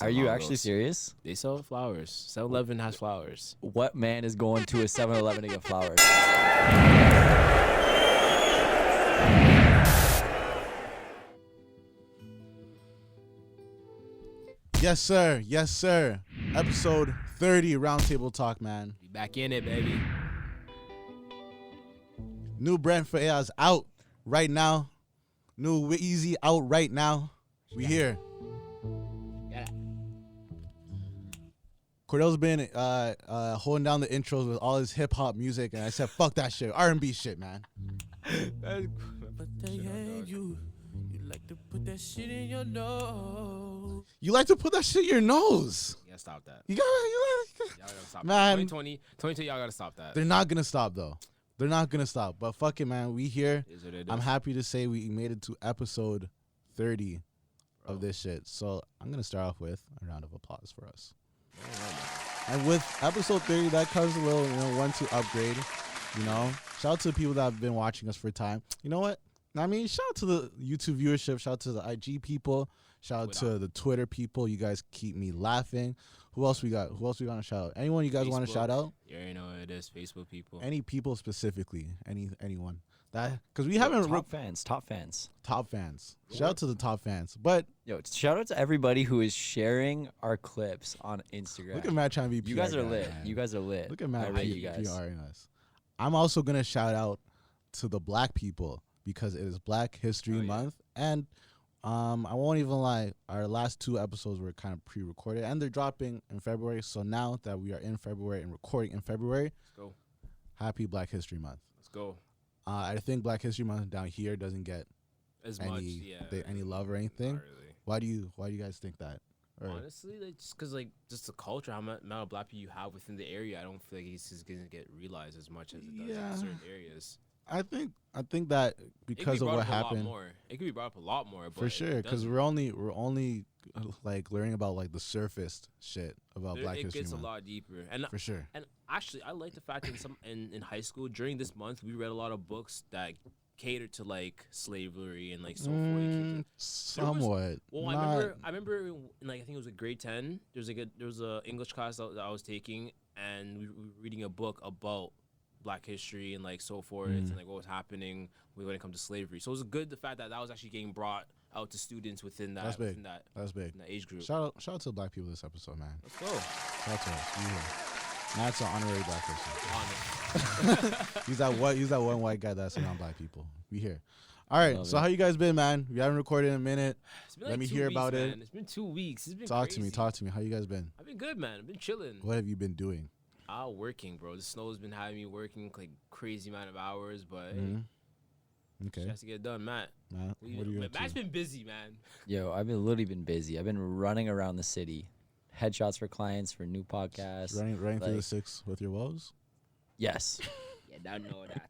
Are you actually serious? They sell flowers. 7-Eleven has flowers. What man is going to a 7-Eleven to get flowers? Yes, sir. Yes, sir. Episode 30, Roundtable Talk, man. Be back in it, baby. New Brent for AI's out right now. New Easy out right now. We here. Cordell's been holding down the intros with all his hip hop music, and I said, "Fuck that shit, R&B shit, man." But they hate you. You like to put that shit in your nose. You like to put that shit in your nose. Yeah, stop that. You gotta Y'all gotta stop Man. that. 2020, y'all gotta stop that. They're not gonna stop though. They're not gonna stop. But fuck it, man. We here. Is what it is. I'm happy to say we made it to episode 30 of this shit. So I'm gonna start off with a round of applause for us. And with episode 30, that comes a little, 1-2 upgrade. Shout out to the people that have been watching us for time. You know what? I mean, shout out to the YouTube viewership. Shout out to the IG people. Shout out to the Twitter people. You guys keep me laughing. Who else we got? Who else we gonna shout out? Anyone you guys want to shout out? You already know what it is. Facebook people. Any people specifically? Anyone? That because we haven't Top fans. Top fans. Shout out to the top fans. But Shout out to everybody who is sharing our clips on Instagram. look at Matt trying to be PR You guys are guy, lit. man. You guys are lit. Look at Matt I rate you guys. PRing us. I'm also gonna shout out to the black people because it is Black History Month, and I won't even lie. Our last 2 episodes were kind of pre-recorded, and they're dropping in February. So now that we are in February and recording in February, Let's go. happy Black History Month. Let's go. I think Black History Month down here doesn't get As any much, yeah. any love or anything. Not really. Why do you guys think that? Or- Honestly, just because just the culture, how much amount of black people you have within the area, I don't feel like it's just gonna get realized as much as it does in certain areas. I think that because of what happened, It could be brought up a lot more. But for sure, because we're only like learning about like the surface shit about Black History Month. It gets Month. a lot deeper, and For sure. And actually, I like the fact that in high school during this month we read a lot of books that catered to like slavery and like so forth. Somewhat. I remember in like I think it was grade 10. There was a English class that I was taking, and we were reading a book about Black history and like so forth, and like what was happening when it comes to slavery. So it was good the fact that was actually getting brought out to students within that. That's big. That's big. In that age group. Shout out to the black people this episode, man. Let's go. Shout out to us. We here. Matt's an honorary black person. Honest. He's that one white guy that's around black people. We here. All right. So it. how you guys been, man? We haven't recorded in a minute. Let me hear about man. it. It's been 2 weeks. It's been Talk crazy. to me. How you guys been? I've been good, man. I've been chilling. What have you been doing? Working, bro. The snow's been having me working like crazy amount of hours, but Okay. she has to get it done, Matt. Matt, what are you up Matt's to? been busy, man. Yo, I've literally been busy. I've been running around the city. Headshots for clients for new podcasts. Running through the like- 6 with your woes? Yes. Yeah, I know that.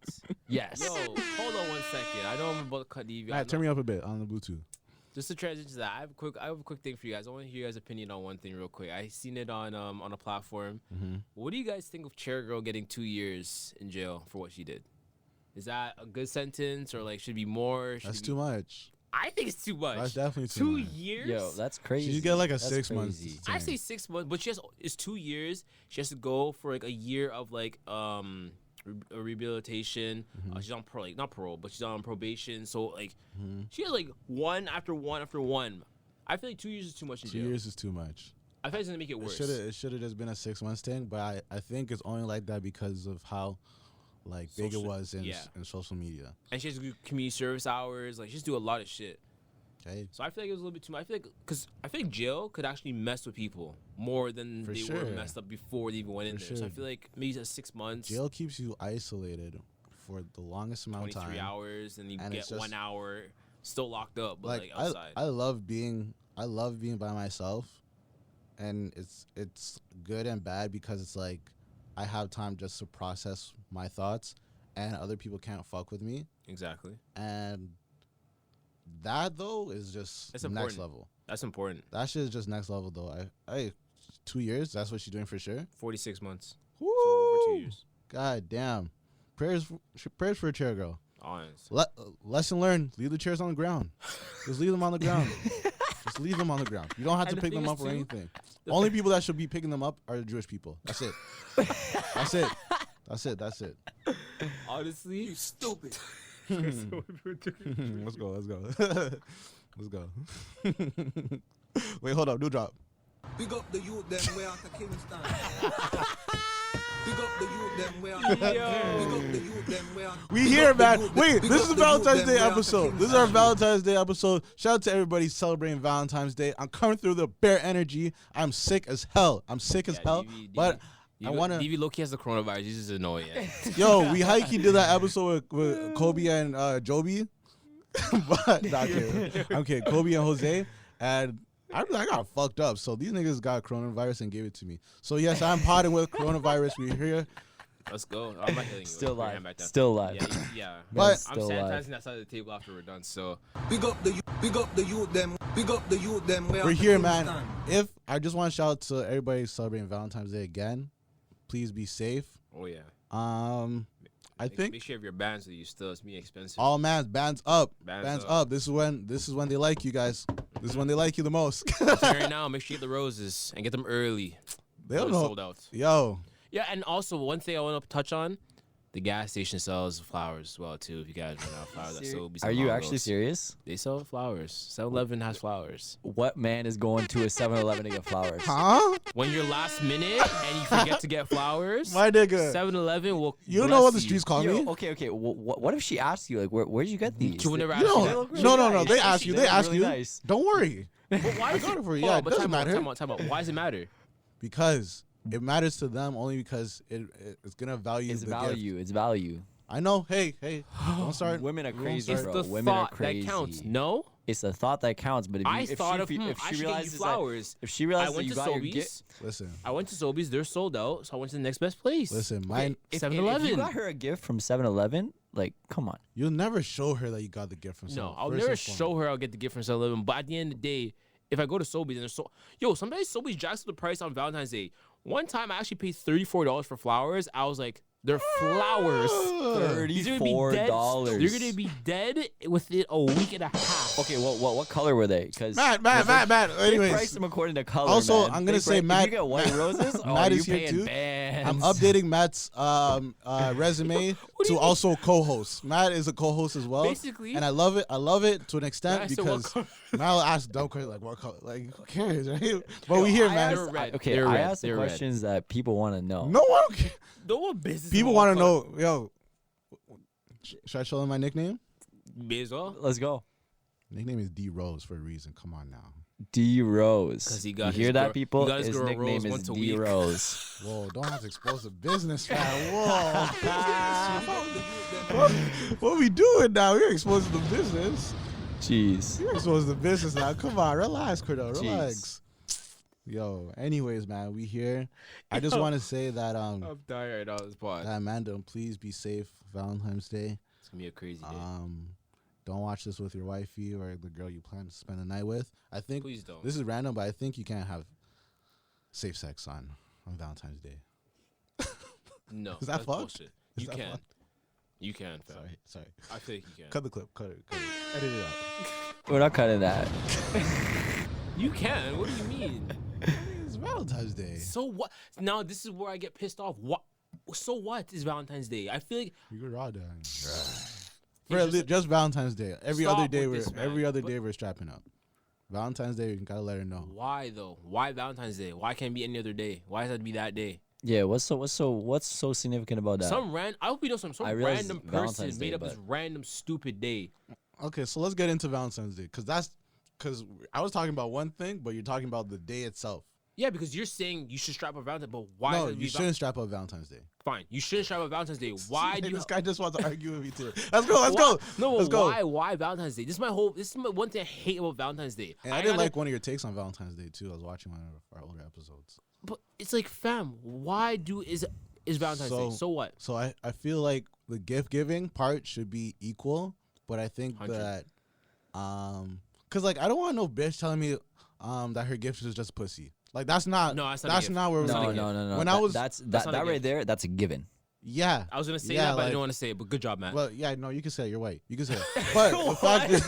Yes. Yo, hold on 1 second. I know I'm about to cut the. Matt, turn me up a bit on the Bluetooth. Just to transition to that, I have a quick thing for you guys. I want to hear your guys' opinion on one thing real quick. I seen it on a platform. What do you guys think of Chair Girl getting 2 years in jail for what she did? Is that a good sentence, or like should be more? That's too much. I think it's too much. That's definitely too 2 much. years. Yo, that's crazy. She should get like a That's 6 months. crazy. I say 6 months, but it's 2 years. She has to go for like a year of like rehabilitation. She's on not parole, but she's on probation. So like she has like one after one after one. I feel like 2 years is too much in 2 jail. years is too much. I feel it's gonna make it worse. It should have just been a 6 months thing, but I think it's only like that because of how like big it was in social media. And she has to do community service hours. Like she has to do a lot of shit. Okay. So I feel like it was a little bit too much. I feel like jail could actually mess with people more than For they sure. were messed up before they even went in For there. So I sure. feel like maybe just 6 months. Jail keeps you isolated for the longest amount of time. 23 hours, and you And get it's just- 1 hour still locked up, but like outside. I love being by myself, and it's good and bad because it's like I have time just to process my thoughts, and other people can't fuck with me. Exactly. And that though is just It's next important. level. That's important. That shit is just next level though. I 2 years. That's what she's doing for sure. 46 months. Woo! So over 2 years. God damn. Prayers for a chair girl. Honest. Lesson learned. Leave the chairs on the ground. Just leave them on the ground. Just Just leave them on the ground. You don't have to And the pick thing them is up or too- anything. Only people that should be picking them up are the Jewish people. That's it. That's it. That's it. That's it. Honestly, you stupid. Let's go. Let's go. Let's go. Wait, hold up. New drop. Big up the youth them way out of Kingston. Big up the youth them way out of Big up the youth them way out. We here, man. Wait, this is a Valentine's Day episode. This is our Valentine's Day episode. Shout out to everybody celebrating Valentine's Day. I'm coming through the bare energy. I'm sick as hell. I'm sick as hell. But I want to. DV Loki has the coronavirus. He's just annoying. Yo, we hikey did that episode with Kobe and Joby. But nah, I'm kidding. Kobe and Jose. And I got fucked up. So these niggas got coronavirus and gave it to me. So yes, I'm potting with coronavirus. We're here. Let's go. I'm not killing you. Still We're live. back down. Still live. Yeah. But- I'm Still sanitizing live. that side of the table after we're done. So Big up the youth them. Big up the youth them way out We're of here, man. Kingston. If I just want to shout out to everybody celebrating Valentine's Day again. Please be safe. oh yeah. I Make think sure you have your bands with you still. It's being expensive. all bands up. Bands Bands up. up. This is when they like you guys. This is when they like you the most. So right now, make sure you get the roses and get them early. They don't They're know. sold out. Yo, Yeah, and also one thing I want to touch on: the gas station sells flowers as well too. If you guys run out of flowers, that's so. Are you actually serious? They sell flowers. 7-Eleven has flowers. What man is going to a 7-Eleven to get flowers? huh? When you're last minute and you forget to get flowers, My nigga. 7-Eleven will. You don't know what the bless streets call Yo, me? okay. What if she asks you, like, where'd you get these? She would never You ask you don't. that. No. They nice. ask you. They They look ask really you. nice. Don't worry. But why I is got it? it for you. Hold Yeah, on, it but doesn't time out, matter. Time out. Why does it matter? Because it matters to them only because it's gonna value It's the value. gift. It's value. I know. Hey, don't start. Women are Don't crazy, It's start- bro. the Women are thought crazy. that counts. No, It's the thought that counts. But if, you, I if thought she, of if I she should get you realizes that, flowers. if she I realizes that went you to got your Sobeys. gift, Listen, I went to Sobeys. They're sold out, so I went to the next best place. listen. Mine. if 7-Eleven. you got her a gift from 7-Eleven, like, come on. You'll never show her that you got the gift from. No, someone, I'll first never and foremost. show her I'll get the gift from 7-Eleven. But at the end of the day, if I go to Sobeys and they're sometimes Sobeys jacks up the price on Valentine's Day. One time I actually paid $34 for flowers. I was like, they're flowers. These are gonna be dead. $34. You're gonna be dead within a week and a half. Okay, what color were they? Because Matt. they price Anyways, them according to color. Also, man. I'm gonna They say if Matt- you get white roses, Matt you is here paying too. bands. I'm updating Matt's resume do to you mean? also co-host. Matt is a co-host as well. Basically. And I love it. I love it to an extent Matt said what because color? Matt will ask dumb questions like what color, like who cares, right? But we here, I man. asked- They're red. Okay, They're I red. asked the They're red. questions that people want to know. No one. Cares. No one business. People want to know. Yo, should I show them my nickname? May as well. Let's go. Nickname is D Rose for a reason. Come on now. D Rose. 'Cause he got you his hear that, girl- people? he got his His girl nickname Rose is once a D week. Rose. Whoa, don't have to expose the business, man. Whoa. What we doing now? We're exposing the business. Jeez. You're exposing the business now. Come on, relax, Cordo. Jeez. Relax. Yo, anyways, man, we here. I just want to say that I'm dying right now. This pod. that Amanda, please be safe Valentine's Day. It's gonna be a crazy day. Don't watch this with your wifey or the girl you plan to spend the night with. I think Please don't. this is random, but I think you can't have safe sex on Valentine's Day. No, Is that that's fucked? bullshit. Is You that can. fucked? You can, fam. Sorry. I feel like you can. Cut the clip. Cut it. Edit it out. We're not cutting that. You can. What do you mean? It's Valentine's Day. So what? Now this is where I get pissed off. What? So what is Valentine's Day? I feel like You could raw down. It's Just Valentine's Day. Every Stop other day with this, man. every other But- day we're strapping up. Valentine's Day, you gotta let her know. why though? Why Valentine's Day? Why can't it be any other day? Why does it have to be that day? Yeah, what's so significant about that? I hope you know some I realize random Valentine's person Day, made up this but- random stupid day. Okay, so let's get into Valentine's Day because I was talking about one thing, but you're talking about the day itself. Yeah, because you're saying you should strap up Valentine's, but why? No, does it you be shouldn't strap up Valentine's Day. Fine, you shouldn't strap up Valentine's Day. Why do you? This guy just wants to argue with me too. Let's go. Let's go. No, Let's go. why Valentine's Day? This is my one thing I hate about Valentine's Day. And I didn't like one of your takes on Valentine's Day too. I was watching one of our older episodes. But it's like, fam, why is Valentine's Day? So what? So I feel like the gift giving part should be equal, but I think 100. that cause like I don't want no bitch telling me that her gift is just pussy. Like that's not No, that's not a that's gift. not where we're No, going. no. When that, I was that's not a that right gift. there. That's a given. Yeah. I was gonna say Yeah, that, but I like- didn't want to say it. But good job, Matt. Well, yeah, no, you can say it. You're white. You can say it. But the fact is,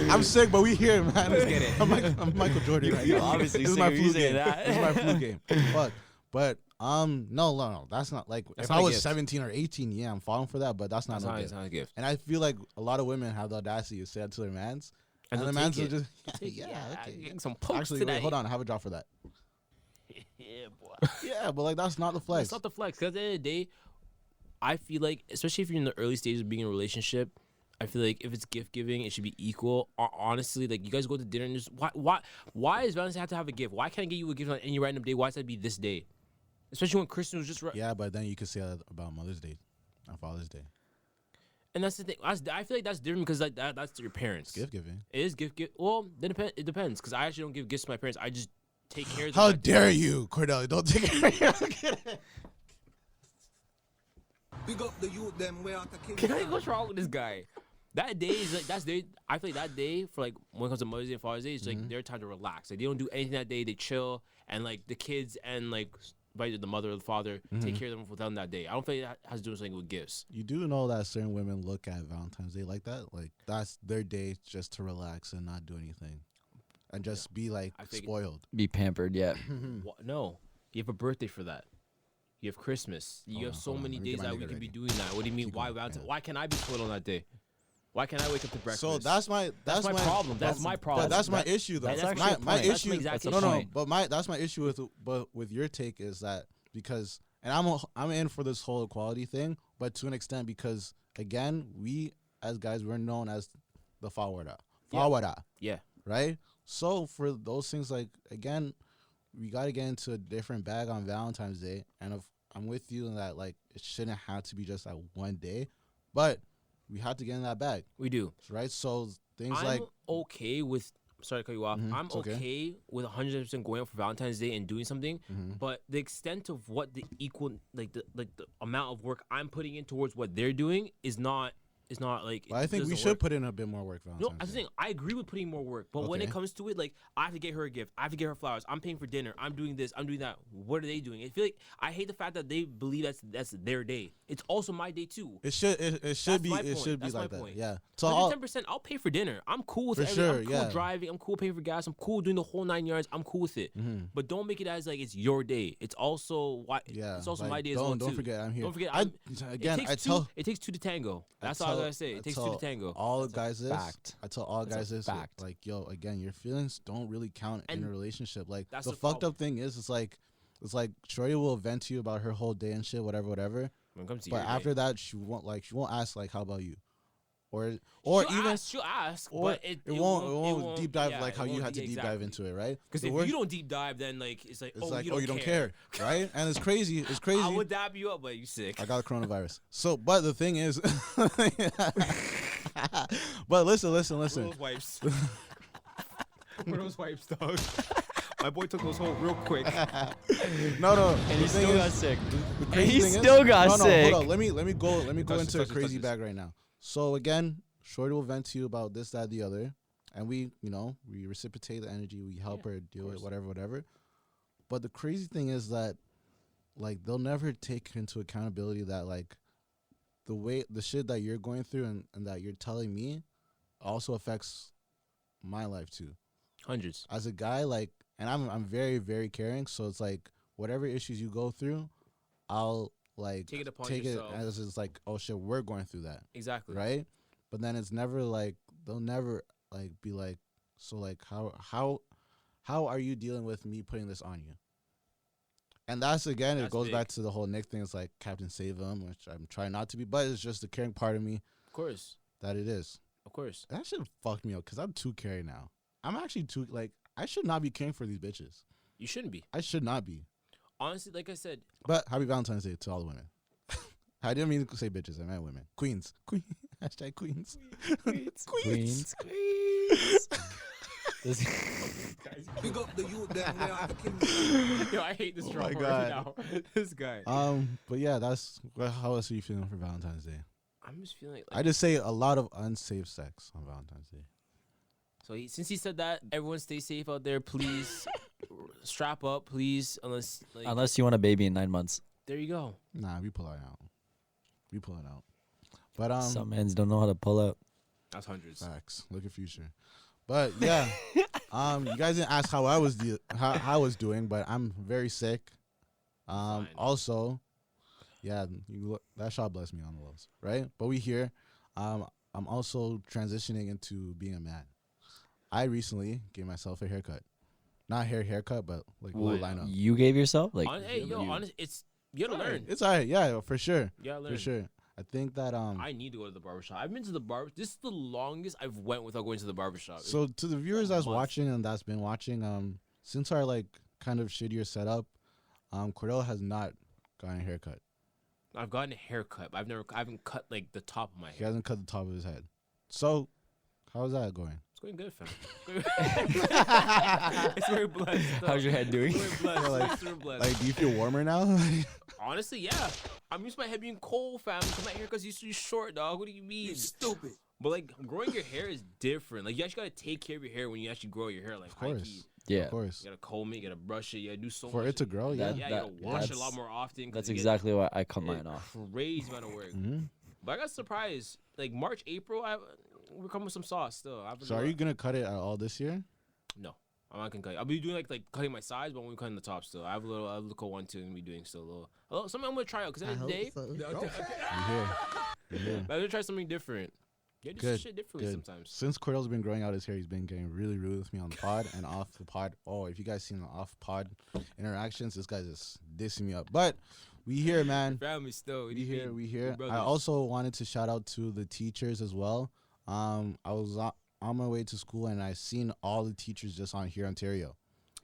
I'm sick, but we here, man. Let's get it. I'm Michael Jordan right now. obviously This is sick my of you flu saying game. that. This is my flu game. Fuck. But no, that's not like That's if not I a was gift. 17 or 18, yeah, I'm falling for that. But that's not It's no not, gift. it's not a gift. And I feel like a lot of women have the audacity to say that to their mans, and they'll the mans will take it. just Take it. yeah, okay. Getting some pokes Actually, today. wait, hold on, I have a drop for that. Yeah, boy. Yeah, but like that's not the flex. It's not the flex. Because at the end of the day, I feel like, especially if you're in the early stages of being in a relationship, I feel like if it's gift giving, it should be equal. Honestly, like you guys go to dinner and just why does Valentine's have to have a gift? Why can't I get you a gift on any random day? Why does that be this day? Especially when Christmas was just Yeah, but then you could say that about Mother's Day and Father's Day. And that's the thing. I feel like that's different because like that's your parents. Gift giving. It is gift. Well, then it depends because I actually don't give gifts to my parents. I just take care of them. How dare you, Cordelia? Don't take it. Big up the youth them way out of Can I Kingston. what's wrong with this guy? That day is like that's day. I feel like that day for like when it comes to Mother's Day and Father's Day, it's like their time to relax. Like they don't do anything that day. They chill and like the kids and like the mother or the father take care of them without them that day. I don't think that has to do something with gifts. You do know that certain women look at Valentine's Day like that? Like, that's their day just to relax and not do anything. And just be, like, I think- spoiled. Be pampered, yeah. No, you have a birthday for that. You have Christmas. You have so many Let me days get my that we nigga can be ready. doing that. What do you mean? Keep Why going, Valentine? yeah. Why can't I be spoiled on that day? Why can't I wake up to breakfast? So that's my problem. That's my problem. But that's my issue though. That's my actually a my point. That's issue. my exact no, issue. but that's my issue with your take is that because and I'm in for this whole equality thing, but to an extent because again we as guys we're known as the fawada, Yeah. right? So for those things like again, we got to get into a different bag on Valentine's Day, and if I'm with you in that like it shouldn't have to be just that one day, but we have to get in that bag, We do. right? So things I'm like okay with. Sorry to cut you off. I'm it's okay. okay with 100% going out for Valentine's Day and doing something, Mm-hmm. but the extent of what the equal like the amount of work I'm putting in towards what they're doing is not like. But I think we doesn't should work. put in a bit more work. No, Valentine's I was Day. saying I agree with putting more work, but when it Okay. comes to it, like I have to get her a gift, I have to get her flowers, I'm paying for dinner, I'm doing this, I'm doing that. What are they doing? I feel like I hate the fact that they believe that's their day. It's also my day too. It should be my it point. should be That's my like that. point. Yeah. So all, 110%, I'll pay for dinner. I'm cool with For everything. sure, I'm cool yeah. driving. I'm cool paying for gas. I'm cool doing the whole 9 yards. I'm cool with it. But don't make it as like it's your day. It's also yeah. It's also like, my day as well don't too. forget I'm here. Don't forget. Again, it takes two to tango. That's all I gotta say. It takes two to tango. All the guys this. fact. I tell all That's a guys this. fact. Like, yo, again, your feelings don't really count in And a relationship. Like that's the the fucked problem. up thing is, it's like Shorty will vent to you about her whole day and shit, whatever. When it comes to But your after day. that, she won't ask like, how about you, or she'll ask, or but it won't deep dive yeah, like how it you won't had to deep dive exactly. into it, right? Because The if worst- you don't deep dive, then like it's like it's oh, like you don't care, right? And it's crazy. It's crazy. I would dab you up, but you sick. I got the coronavirus. So, but the thing is, but listen. Where those wipes? Where those wipes, dog? My boy took those home real quick. No. And he the thing still got is- sick. the And crazy he thing is- still got sick. Hold on. Let me go Touch into a this, crazy touch this. bag right now. So again, Shorty will vent to you about this, that, the other, and we reciprocate the energy. We help her deal it, whatever. But the crazy thing is that, like, they'll never take into accountability that, like, the shit that you're going through and that you're telling me also affects my life too. Hundreds. As a guy, like, and I'm very, very caring. So it's like whatever issues you go through, I'll like Take it upon take yourself. it as it's like, oh shit, we're going through that, Exactly. right? But then it's never like they'll never like be like, so like how are you dealing with me putting this on you? And that's again, it That's goes big. back to the whole Nick thing. It's like Captain Save him, which I'm trying not to be, but it's just the caring part of me Of course. that it is. Of course. That shit fucked me up because I'm too caring now. I'm actually too like I should not be caring for these bitches. You shouldn't be. I should not be. Honestly, like I said, But happy Valentine's Day to all the women. I didn't mean to say bitches. I meant women. Queens. Hashtag queens. Queens. This- Big up the youth them way out of Kingston. yo, I hate this Oh drama my right God. now. This guy. But yeah, how else are you feeling for Valentine's Day? I'm just feeling like I just say a lot of unsafe sex on Valentine's Day. so. Since he said that, everyone stay safe out there, please. strap up, please. Unless you want a baby in 9 months. there you go. Nah, we pull it out. We pull it out. But Some mans don't know how to pull out. That's hundreds. facts. Look at Future. But yeah, you guys didn't ask how I was how I was doing, but I'm very sick. Fine. Also, yeah, that shot blessed me on the lows, right? But we here. I'm also transitioning into being a man. I recently gave myself a haircut. Not haircut, but like a little lineup. You gave yourself Hey, yo, honest, you gotta learn. It's alright, yeah, for sure. You gotta learn. For sure. I think that I need to go to the barbershop. I've been to the barber. This is the longest I've went without going to the barbershop. So to the viewers that's month. watching and that's been watching, since our like kind of shittier setup, Cordell has not gotten a haircut. I've gotten a haircut, but I haven't cut like the top of my He hair. hasn't cut the top of his head. So, how's that going? It's going good, fam. It's very blessed. How's your head doing? It's very blessed. like- It's very blessed. Like, do you feel warmer now? Honestly, yeah. I'm used to my head being cold, fam. Cause my haircut's used to be short, dog. What do you mean? You stupid. But like growing your hair is different. Like you actually gotta take care of your hair when you actually grow your hair. Like Of course. high-key. Yeah. Of course. You gotta comb it, you gotta brush it, you gotta do so For much. it to grow, yeah. That- Yeah, you gotta wash it a lot that's- more often. 'cause That's you get exactly why I cut a mine off. crazy amount of work. Mhm. But I got surprised. Like March, April, we're coming with some sauce still. So are you gonna cut it at all this year? No, I'm not gonna cut. I'll be doing like cutting my sides, but I'm cutting the top still. I have a little 1, 2, and be doing still a little. Something I'm gonna try out because at the end of the day, You hear? You hear? I'm gonna try something different. Yeah, do some Good, shit differently good. sometimes. Since Cordell's been growing out his hair, he's been getting really rude with me on the pod and off the pod. Oh, if you guys seen the off pod interactions, this guy's just dissing me up. But we here, man. Family still. We here, we here. We're I brothers. also wanted to shout out to the teachers as well. I was on my way to school and I seen all the teachers just on Here Ontario.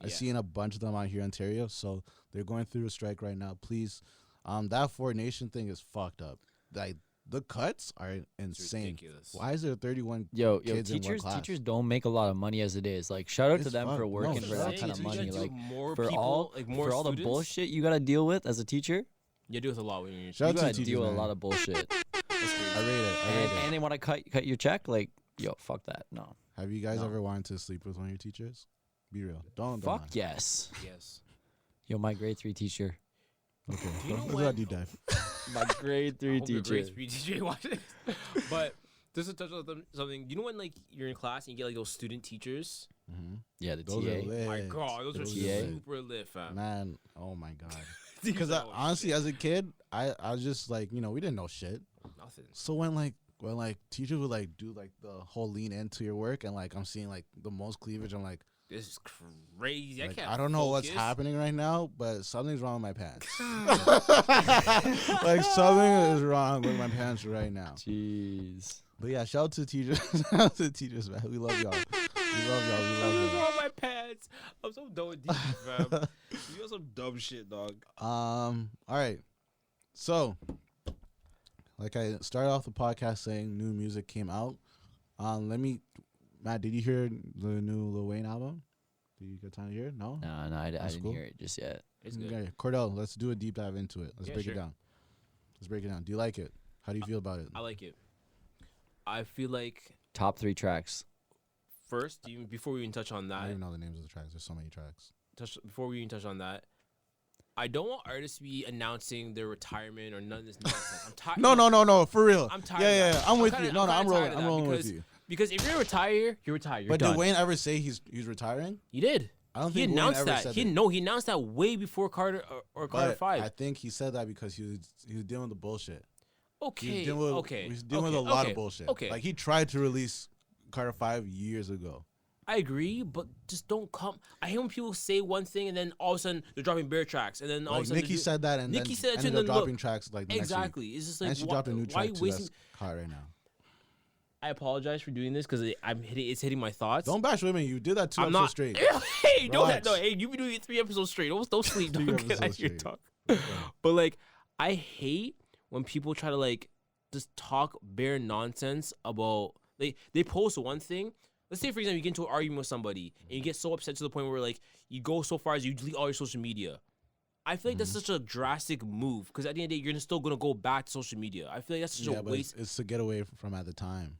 I Yeah. seen a bunch of them on Here Ontario, so they're going through a strike right now. Please, that Four Nation thing is fucked up. Like the cuts are It's insane. ridiculous. Why is there 31 Yo, kids in one teachers class? don't make a lot of money as it is. Like, shout out to It's them fucked. for No, working for for sure. that kind of You gotta money. do Like, more for people, all like more for all the students, bullshit you gotta deal with as a teacher, you deal with a lot when you're. Shout you out to gotta teachers, deal with a man. lot of bullshit. I rate it. I rate and, it. and they want to cut your check. Like, yo, fuck that. No, Have you guys No. ever wanted to sleep with one of your teachers? Be real. Don't fuck lie. yes. Yes. Yo, my grade 3 teacher. Okay. Do you know Let's when- do a deep dive. My grade 3 I hope your teacher. grades free teacher watches. But just to touch on something, you know when like you're in class and you get like those student teachers? Mm-hmm. Yeah, the Those are TA. lit. My God, those are TA. super lit, fam. Man, oh my God. These Because are- honestly, as a kid, I was just like, we didn't know shit. nothing. So when teachers would like do like the whole lean into your work and like I'm seeing like the most cleavage, I'm like, This is crazy. I can't. I don't know what's focus. happening right now, but something's wrong with my pants. Like something is wrong with my pants right now. Jeez. But yeah, shout out to teachers. Shout out to teachers, man. We love y'all. We love y'all. We love What's y'all. wrong with my pants? I'm so done with these, fam. You got some dumb shit, dog. All right. So, like I started off the podcast saying new music came out. Matt, did you hear the new Lil Wayne album? Did you get time to hear it? No? No, I That's didn't cool. hear it just yet. It's good. Okay. Cordell, let's do a deep dive into it. Let's Yeah, break sure. it down. Let's break it down. Do you like it? How do you feel about it? I like it. I feel like Top 3 tracks. first, before we even touch on I that, don't even know the names of the tracks. There's so many tracks. before we even touch on that, I don't want artists to be announcing their retirement or none of this nonsense. I'm tired. No. For real. I'm tired. Yeah, of yeah, that. yeah. I'm with kinda- you. No, kinda I'm tired rolling. of I'm that rolling with because- you. Because if you're retired, you're retired. You're But done. did Wayne ever say he's retiring? He did. I don't He think Wayne announced ever that. said He that. he announced that way before Carter or Carter But 5. I think he said that because he was dealing with the bullshit. Okay. He's dealing with, okay. He's dealing okay, with a lot okay, of bullshit. Okay. Like he tried to release Carter 5 years ago. I agree, but just don't come. I hate when people say one thing and then all of a sudden they're dropping bare tracks and then all Like of a sudden Nicki said that and Nicki then said it too, ended up and then look, dropping tracks like the next week. exactly. It's just like And she why, dropped a new why track you too wasting? that's hot right now. I apologize for doing this because it's hitting my thoughts. Don't bash women. You did that 2 I'm episodes not straight. Hey, don't Relax. no. Hey, you be doing it 3 episodes straight. Don't sleep. Three Don't get episodes out your straight. talk. But like, I hate when people try to like just talk bare nonsense about they post one thing. Let's say for example you get into an argument with somebody and you get so upset to the point where like you go so far as you delete all your social media. I feel like that's such a drastic move because at the end of the day you're still gonna go back to social media. I feel like that's such Yeah, a but waste. it's to get away from at the time.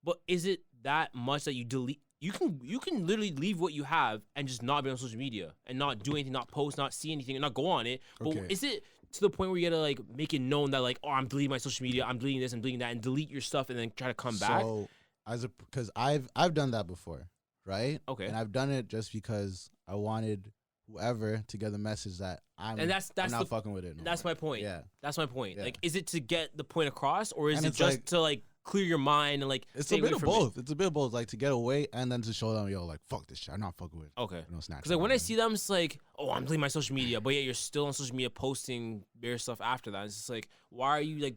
But is it that much that you delete? you can literally leave what you have and just not be on social media and not do anything, not post, not see anything, and not go on it. But is it to the point where you gotta like make it known that like, oh, I'm deleting my social media, I'm deleting this, I'm deleting that, and delete your stuff and then try to come back? So because I've done that before, right? Okay. And I've done it just because I wanted whoever to get the message that I'm not fucking with it. No that's more. my point. Yeah. That's my point. Yeah. Like, is it to get the point across, or is And it it's just like- to like clear your mind and like It's stay a bit away of from both. It's a bit of both, like to get away and then to show them, yo, like fuck this shit. I'm not fucking with it. Okay. No Snapchat. Because like when I see them, it's like, oh, I'm deleting my social media, but yeah, you're still on social media posting bare stuff after that. It's just like, why are you like?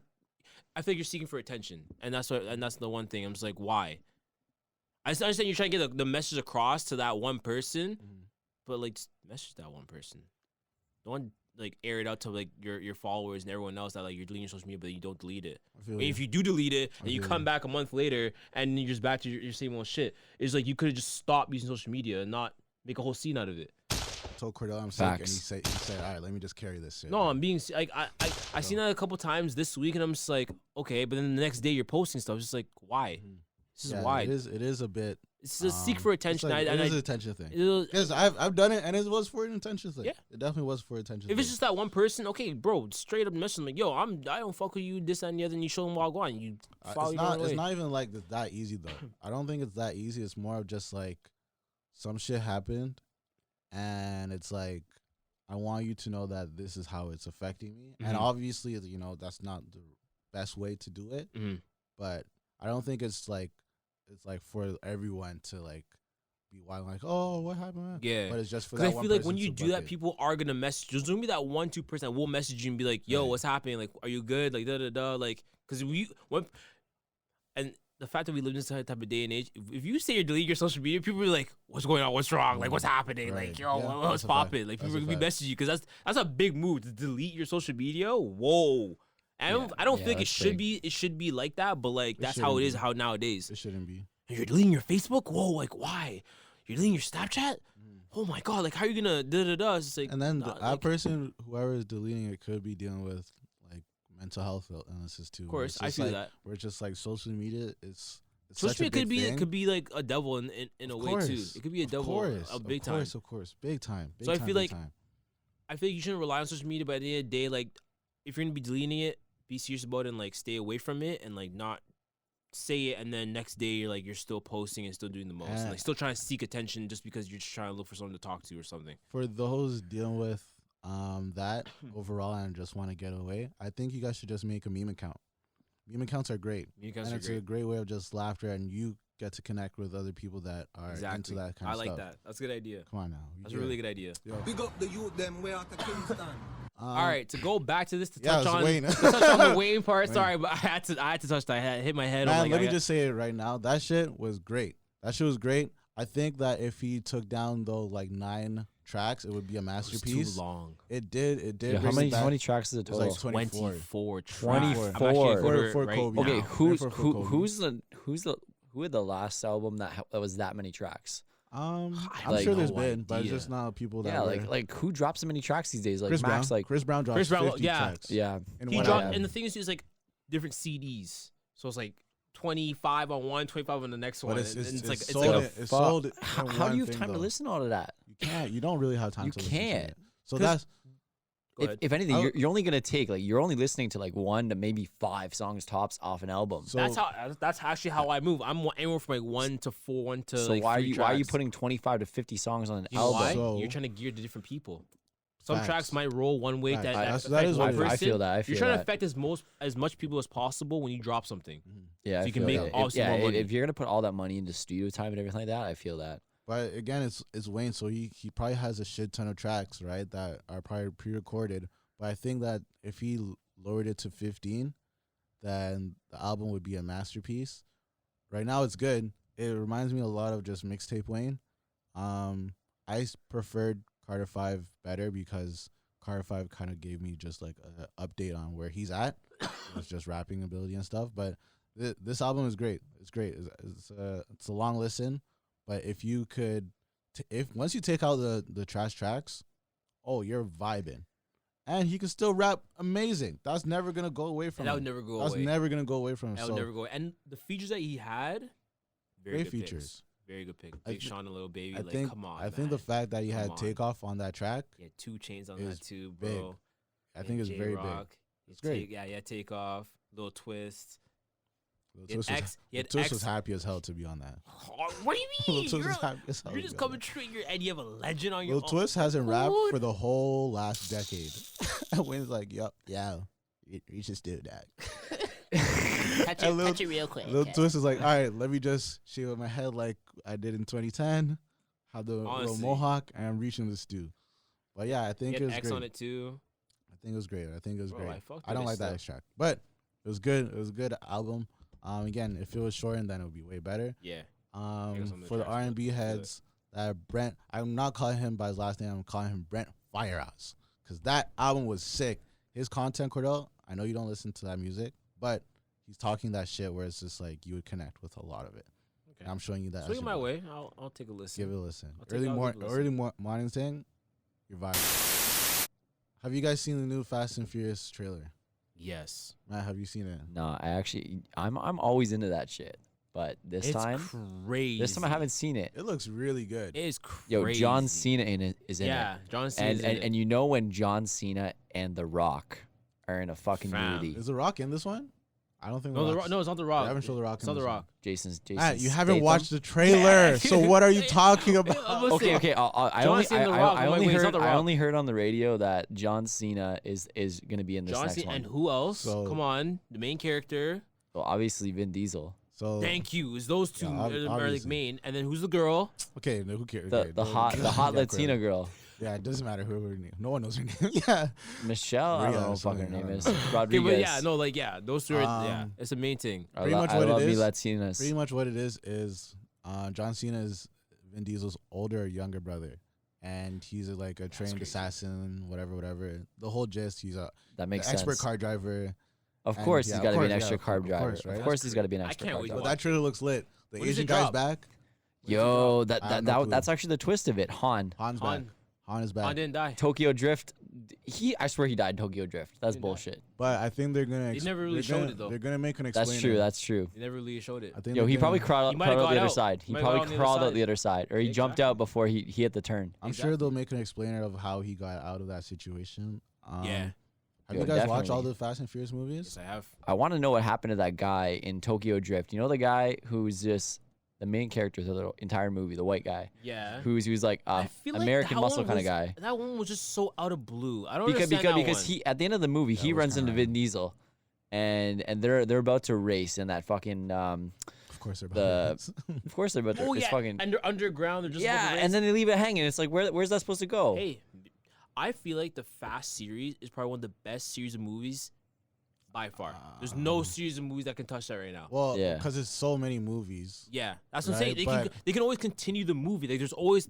I feel like you're seeking for attention, and that's the one thing. I'm just like, why? I understand you're trying to get the message across to that one person, but like, just message that one person. Don't like air it out to like your followers and everyone else that like you're deleting your social media, but you don't delete it. And if you do delete it and you come back a month later and you're just back to your same old shit, it's like you could have just stopped using social media and not make a whole scene out of it. I told Cordell I'm sick, and he said, all right, let me just carry this shit. No, I'm being like I seen that a couple times this week, and I'm just like, okay, but then the next day you're posting stuff. It's just like, why? This is why. It is a bit. It's a seek for attention. Like, it is an attention thing. Because I've done it, and it was for an attention thing. Yeah, it definitely was for attention. If it's just that one person, okay, bro, straight up message them like, yo, I don't fuck with you, this and the other, and you show them while going. You follow it's not even like that easy though. I don't think it's that easy. It's more of just like some shit happened, and it's like I want you to know that this is how it's affecting me. And obviously, you know, that's not the best way to do it. But I don't think it's like for everyone to like be wild, like, oh, what happened, man? Yeah. But it's just for that that I one feel like person when you to do book that, it. people are gonna message. There's gonna be that 1-2% that will message you and be like, yo, what's happening? Like, are you good? Like, da da da. Like, because and the fact that we live in this type of day and age, if you say you're deleting your social media, people will be like, what's going on? What's wrong? Like, what's happening? Right. Like, yo, Yeah, what's that's a popping? fact. Like, That's people are a gonna be fact. messaging you because that's a big move to delete your social media. Whoa. And I don't think it that's should big. be like that, but like that's how it is how nowadays. It shouldn't be. And you're deleting your Facebook? Whoa, like why? You're deleting your Snapchat? Oh my god, like how are you gonna da da da? It's just like, And then nah, that like, person, whoever is deleting it, could be dealing with like mental health illnesses too. Of course, I feel that. We're just like social media. It's social such a media big could be thing. like a devil in a Of way too. course, It could be a of devil course, a big of time. course, of course, big time. Big So I time, feel big like- time. I feel like you shouldn't rely on social media, but at the end of the day, like if you're gonna be deleting it, be serious about it and like stay away from it and like not say it and then next day you're still posting and still doing the most and like still trying to seek attention just because you're just trying to look for someone to talk to or something. For those dealing with that overall and just want to get away, I think you guys should just make a meme account. Meme accounts are great. Meme accounts and are it's great. a great way of just laughter, and you get to connect with other people that are into that kind I of like stuff. that. That's a good idea. Come on now. That's a really good idea. Big up the youth them way out of Kingston. All right, to go back to this to Yeah, touch it's on Wayne. to touch on the Wayne part. Wayne. Sorry, but I had to touch that. I had hit my head. Man, I'm like, let me just say it right now. That shit was great. That shit was great. I think that if he took down though like 9 tracks, it would be a masterpiece. too long. It did. It did. Yeah, bring it back. how many tracks is it It was total? like 24. 24 tracks. 24. I'm actually in For- order for right Kobe. now. Okay, For Kobe. who had the last album that was that many tracks? I'm like, sure there's no been, but it's idea. just not people that. Yeah, were- like who drops so many tracks these days? Like Chris Max, Brown. like Chris Brown dropped Chris Brown, 50 yeah. tracks. yeah. in He one dropped, album. and the thing is, like different CDs. So it's like 25 on one, 25 on the next one. But it's and sold. it's like a It's fuck. sold. in How do one you have thing, time to though. listen to all of that? You can't. You don't really have time You to listen to can't. it. So 'Cause- that's Go ahead. If anything, I'll- you're only gonna take you're only listening to like 1 to maybe 5 songs tops off an album. so. that's actually how I move. I'm anywhere from like 1 to 4, 1 to So like why are 3 you tracks. putting 25 to 50 songs on an You know album? why? So- You're trying to gear to different people. Some Facts. tracks might roll one way Facts. that That affect is one what it is. person. I feel that. I feel You're trying that. to affect as much people as possible when you drop something. Yeah, so I you can feel make that. obviously more money. If you're gonna put all that money into studio time and everything like that, I feel that. But again, it's Wayne, so he probably has a shit ton of tracks, right, that are probably pre-recorded. But I think that if he lowered it to 15, then the album would be a masterpiece. Right now, it's good. It reminds me a lot of just mixtape Wayne. Preferred Carter 5 better because Carter 5 kind of gave me just like an update on where he's at. It's just rapping ability and stuff. But this album is great. It's great. It's a long listen. But if you could, once you take out the trash tracks, oh, you're vibing, and he can still rap amazing. That's never gonna go away from And that him. would never go That's away. never gonna go away from him. That So would never go. And the features that he had, very great good features, picks. Very good pick. I Big thi- Sean and Lil Baby. I Like, think come on. I think the man. fact that he Come had on. Takeoff on that track, Yeah, 2 Chains on is that too, big. bro. I think it's very big. It's great. Yeah, Takeoff. Little Twist. Lil He had Twist was, X. He Lil had Twist X. was happy as hell to be on that. Oh, what do you Lil mean? Twist You're, was happy as hell. you're to just be on coming that. straight here, and you have a legend on your Lil Twist hasn't rapped Dude. for the whole last decade. And Wayne's like, yo, you should do that. Touch And it real quick. Lil Twist is like, all right, let me just shave my head like I did in 2010. Have the little Honestly. mohawk, and I'm reaching the stew. But yeah, I He think had it was X great. on it too. I think it was great. Bro, great. I fucked I don't with like it that still. extract, but it was good. It was a good album. Again, if it was shortened, then it would be way better. Yeah. some of the For the tracks R&B look good. heads, Brent, I'm not calling him by his last name. I'm calling him Brent Firehouse because that album was sick. His content, Cordell, I know you don't listen to that music, but he's talking that shit where it's just like you would connect with a lot of it. Okay. And I'm showing you that. Swing as it you my go. way. I'll take a listen. Give it a listen. I'll give it a listen. Early morning thing, you're vibing. Have you guys seen the new Fast and Furious trailer? Yes. Matt, have you seen it? No, I'm always into that shit. But this It's time crazy. I haven't seen it. It looks really good. It is crazy. Yo, John Cena is in Yeah, it. John Cena. And you know when John Cena and The Rock are in a fucking Fam. movie. Is The Rock in this one? I don't think. no, Rock's- no, it's not the Rock. They haven't shown The Rock It's in not this the one. Rock. Jason's Matt, you haven't Statham? watched the trailer, so what are you talking about? Okay, okay. I John only Cena and The Rock. I I'm like, only wait, it's not heard The I Rock. only heard on the radio that John Cena is gonna be in this John next Cena one. and who else? So- Come on, the main character. Well, obviously Vin Diesel. So Thank you. Is those two Yeah, are like obviously. main, and then who's the girl? okay, no, who cares? The Okay, the no, hot yeah, the hot yeah, Latina correct. girl, Yeah, it doesn't matter who her name. No one knows her name. Yeah, Michelle. I Maria don't know or what fucking her something, I name don't is. know. Okay, Rodriguez. but yeah, no, like yeah, those two are yeah, Um, it's the main thing. I pretty much I what it love me is- Latinas. pretty much what it is John Cena is Vin Diesel's older or younger brother, and he's like a trained crazy. assassin, whatever. The whole gist, he's a That makes the expert sense. car driver. Of and course, yeah, he's of got to be course, an yeah, extra of carb course, driver. right? Of course, he's got to be an I extra can't carb wait to But driver. that trailer looks lit. The When does Asian it guy's drop? back. Yo, that I have no that's clue. actually the twist of it. Han, Han's back. Han, Han is back. Han didn't die. Tokyo Drift. I swear he died in Tokyo Drift. That's Didn't die. bullshit. But I think they're gonna. They never really they're showed gonna- it, though. They're gonna make an explainer. That's true. That's true. They never really showed it. I think Yo, they're he gonna- probably He crawled might have out got the other out. side. He Might have got probably on the other crawled out side. the other side, or he jumped Exactly. out before he hit the turn. I'm sure they'll make an explainer of how he got out of that situation. Yeah. Have Yo, you guys watched all definitely. the Fast and Furious movies? Yes, I have. I want to know what happened to that guy in Tokyo Drift. You know the guy who's just the main character of the entire movie, the white guy, Yeah. who's like I feel like American that muscle one kind of was- guy. That one was just so out of blue. I don't Because understand that because one. he at the end of the movie he was runs into kinda- Vin Diesel, and they're about to race in that fucking Of course, they're the- about of course they're about to. Oh it's yeah, fucking underground. They're just about to yeah, race. and then they leave it hanging. It's like where's that supposed to go? Hey, I feel like the Fast series is probably one of the best series of movies by far. There's no series of movies that can touch that right now. Well, Yeah. because it's so many movies. Yeah, that's what I'm saying. Right, They can always continue the movie. Like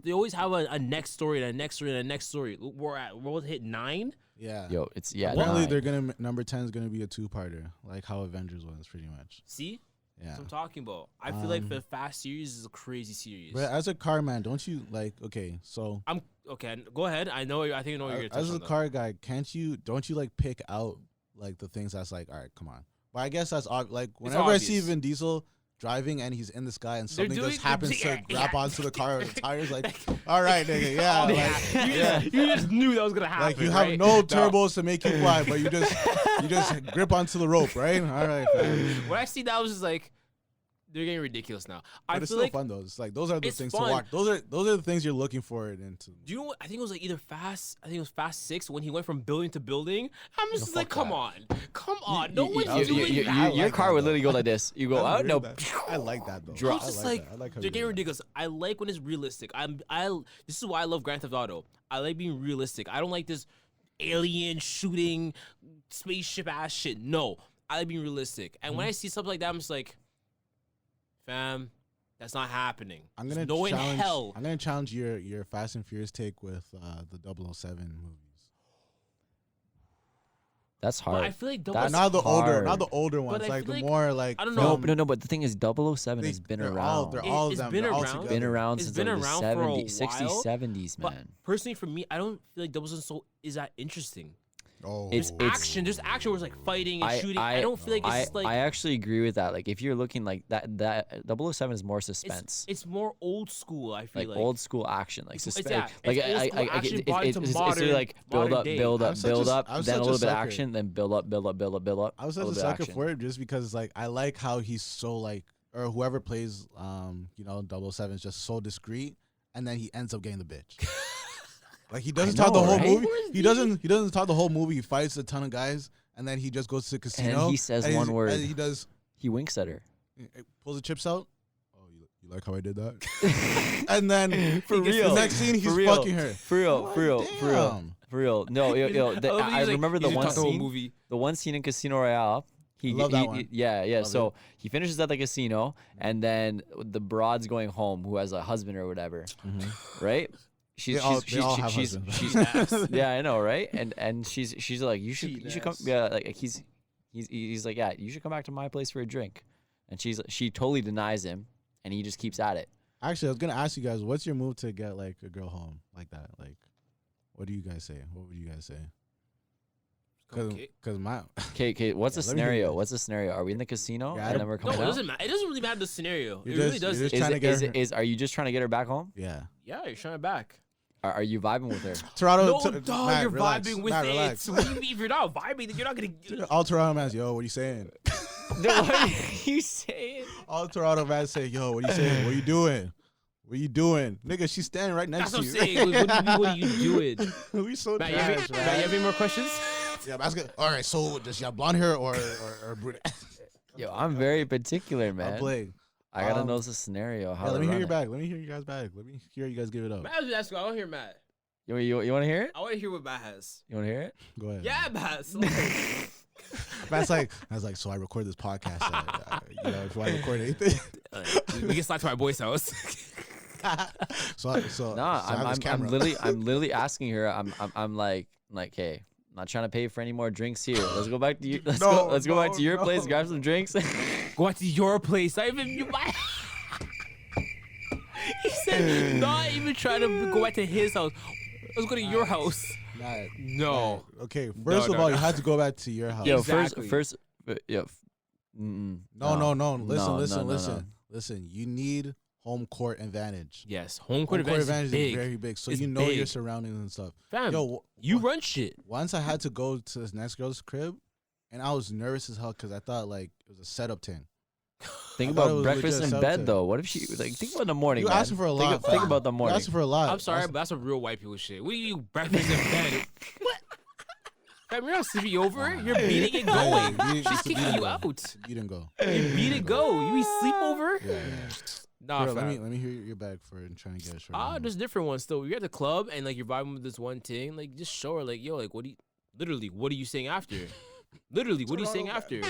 they always have a next story and a next story and a next story. We're hit 9. Yeah. Yo, it's yeah. Apparently, 9. they're gonna number 10 is gonna be a two-parter, like how Avengers was, pretty much. See, Yeah. that's what I'm talking about. I feel like the Fast series is a crazy series. But as a car man, don't you like? Okay, so I'm okay. Go ahead. I think I know what you're as touching a on. car guy, don't you like pick out like the things that's like, all right, come on. But I guess that's like whenever I see obvious. Vin Diesel driving and he's in the sky and They're something just doing- happens yeah, to grab yeah. onto the car or the tires, like, all right, nigga, yeah, Oh, like, yeah. You just knew that was gonna happen. like you have right? no turbos to make you fly, but you just grip onto the rope, right? All right, fam. When I see that, I was just like, they're getting ridiculous now. I But it's feel still like. fun though. It's like those are the It's things fun. to watch. Those are the things you're looking for it into. Do you know what? I think it was like either Fast. I think it was Fast 6 when he went from building to building. I'm just fuck like, come that. on, come on. No one's you- doing you- that. Your like car that, would though. literally go like this. You go I out, no. like that though. Drop. I It's just like like, that. I like how they're you getting do that. ridiculous. I like when it's realistic. This is why I love Grand Theft Auto. I like being realistic. I don't like this alien shooting spaceship ass shit. No, I like being realistic. And when I see stuff like that, I'm just like, fam, that's not happening. I'm There's gonna no in challenge. hell. I'm gonna challenge your Fast and Furious take with the 007 movies. That's But hard. I feel like That's Not the older hard. ones, I like feel the like- more like. I don't no, know. no, but the thing is, 007 has been they're around. All, they're all of It's them. been they're all around. together. been around It's since been like the around for a 70s, 60s, while, 70s, But man. personally, for me, I don't feel like 007 is that interesting. Oh, It's action. There's action where it's like fighting and shooting. I don't feel like it's like I actually agree with that. Like if you're looking like that 007 is more suspense. it's more old school. I feel like like old school action, like It's- suspense. yeah, Like it's old school action brought into it's modern- really like build modern up, day. build I'm up, such build a- up, I'm then a such a little bit of sucker. action, then build up, build up, build up, build up. I was a such a little bit of sucker action. for it just because like I like how he's so like, or whoever plays 007 is just so discreet, and then he ends up getting the bitch. Like he doesn't talk the know, whole right? movie. He doesn't talk the whole movie. He fights a ton of guys, and then he just goes to the casino. And he says and one he's- word. and he does. He winks at her. He pulls the chips out. Oh, you like how I did that? And then For the real. next scene, he's For real. fucking her. For real, for real, for real, Damn. for real. No, I remember the one scene. movie. The one scene in Casino Royale. I love that one. Yeah. Love So he finishes at the casino, and then the broad's going home, who has a husband or whatever, right? They all have husbands. Yeah, I know, right? And she's like, you should come. Yeah, like he's like, yeah, you should come back to my place for a drink, and she totally denies him, and he just keeps at it. Actually, I was gonna ask you guys, what's your move to get like a girl home like that? Like, what do you guys say? What would you guys say? Because my Okay, what's the Yeah, let me hear scenario? this. What's the scenario? Are we in the casino Yeah, I and then don't- we're No, coming it out? doesn't matter. It doesn't really matter the scenario. You're It really just- doesn't. you're just trying to get her. Are you just trying to get her back home? yeah. Yeah, you're trying back. Are you vibing with her? Toronto, No, dog, Matt, you're relax. vibing with Matt, it. relax. What do you mean if you're not vibing, then you're not gonna. All Toronto fans, yo, what are you saying? What are you saying? All Toronto fans say, yo, what are you saying? What are you doing? What are you doing? Nigga, she's standing right next That's to what I'm you. saying. What are you doing? we so Matt, trash, you have man. any more questions? Yeah, but that's good. All right, so does she have blonde hair or brunette? Yo, I'm very particular, I'm man. playing. I gotta know the scenario. How Yeah, to let me hear run your it. back. Let me hear you guys back. Let me hear you guys give it up. Matt, I want to hear Matt. You want to hear it? I want to hear what Matt has. You want to hear it? Go ahead. Yeah, Matt. Matt's like, so I record this podcast. If I record anything. We can slide to my boy's house. so No, so I have this camera. I'm literally asking her. I'm like, hey, I'm not trying to pay for any more drinks here. Let's go back to you. Let's go back to your place, grab some drinks. Go out to your place. Not even you. He said, not even trying to go back to his house. Let's go to your house. Matt, No. okay, first of all, you had to go back to your house. Yo, Exactly. first, yo. No. Listen. no. Listen, you need home court advantage. Yes, home court advantage is big. very big, so It's you know your big. surroundings and stuff. Fam, Yo, you run shit. once I had to go to this next girl's crib, and I was nervous as hell because I thought like it was a setup thing. Think I thought it about was breakfast legit in something. bed though. What if she like? Think about the morning. You man. asking for a lot. Think about the You morning. asking for a lot. I'm sorry, but that's some real white people shit. What do you mean breakfast in bed? What? Fam, you're not sleeping over. You're beating and going. She's kicking you out. You didn't go. You beat and go. You mean sleep over? Yeah. Nah, Bro, fam. let me hear your bag for trying to get a short. There's different ones still. You're at the club and like you're vibing with this one thing. Like just show her like, yo, like what are you saying after? Literally, what are you saying after?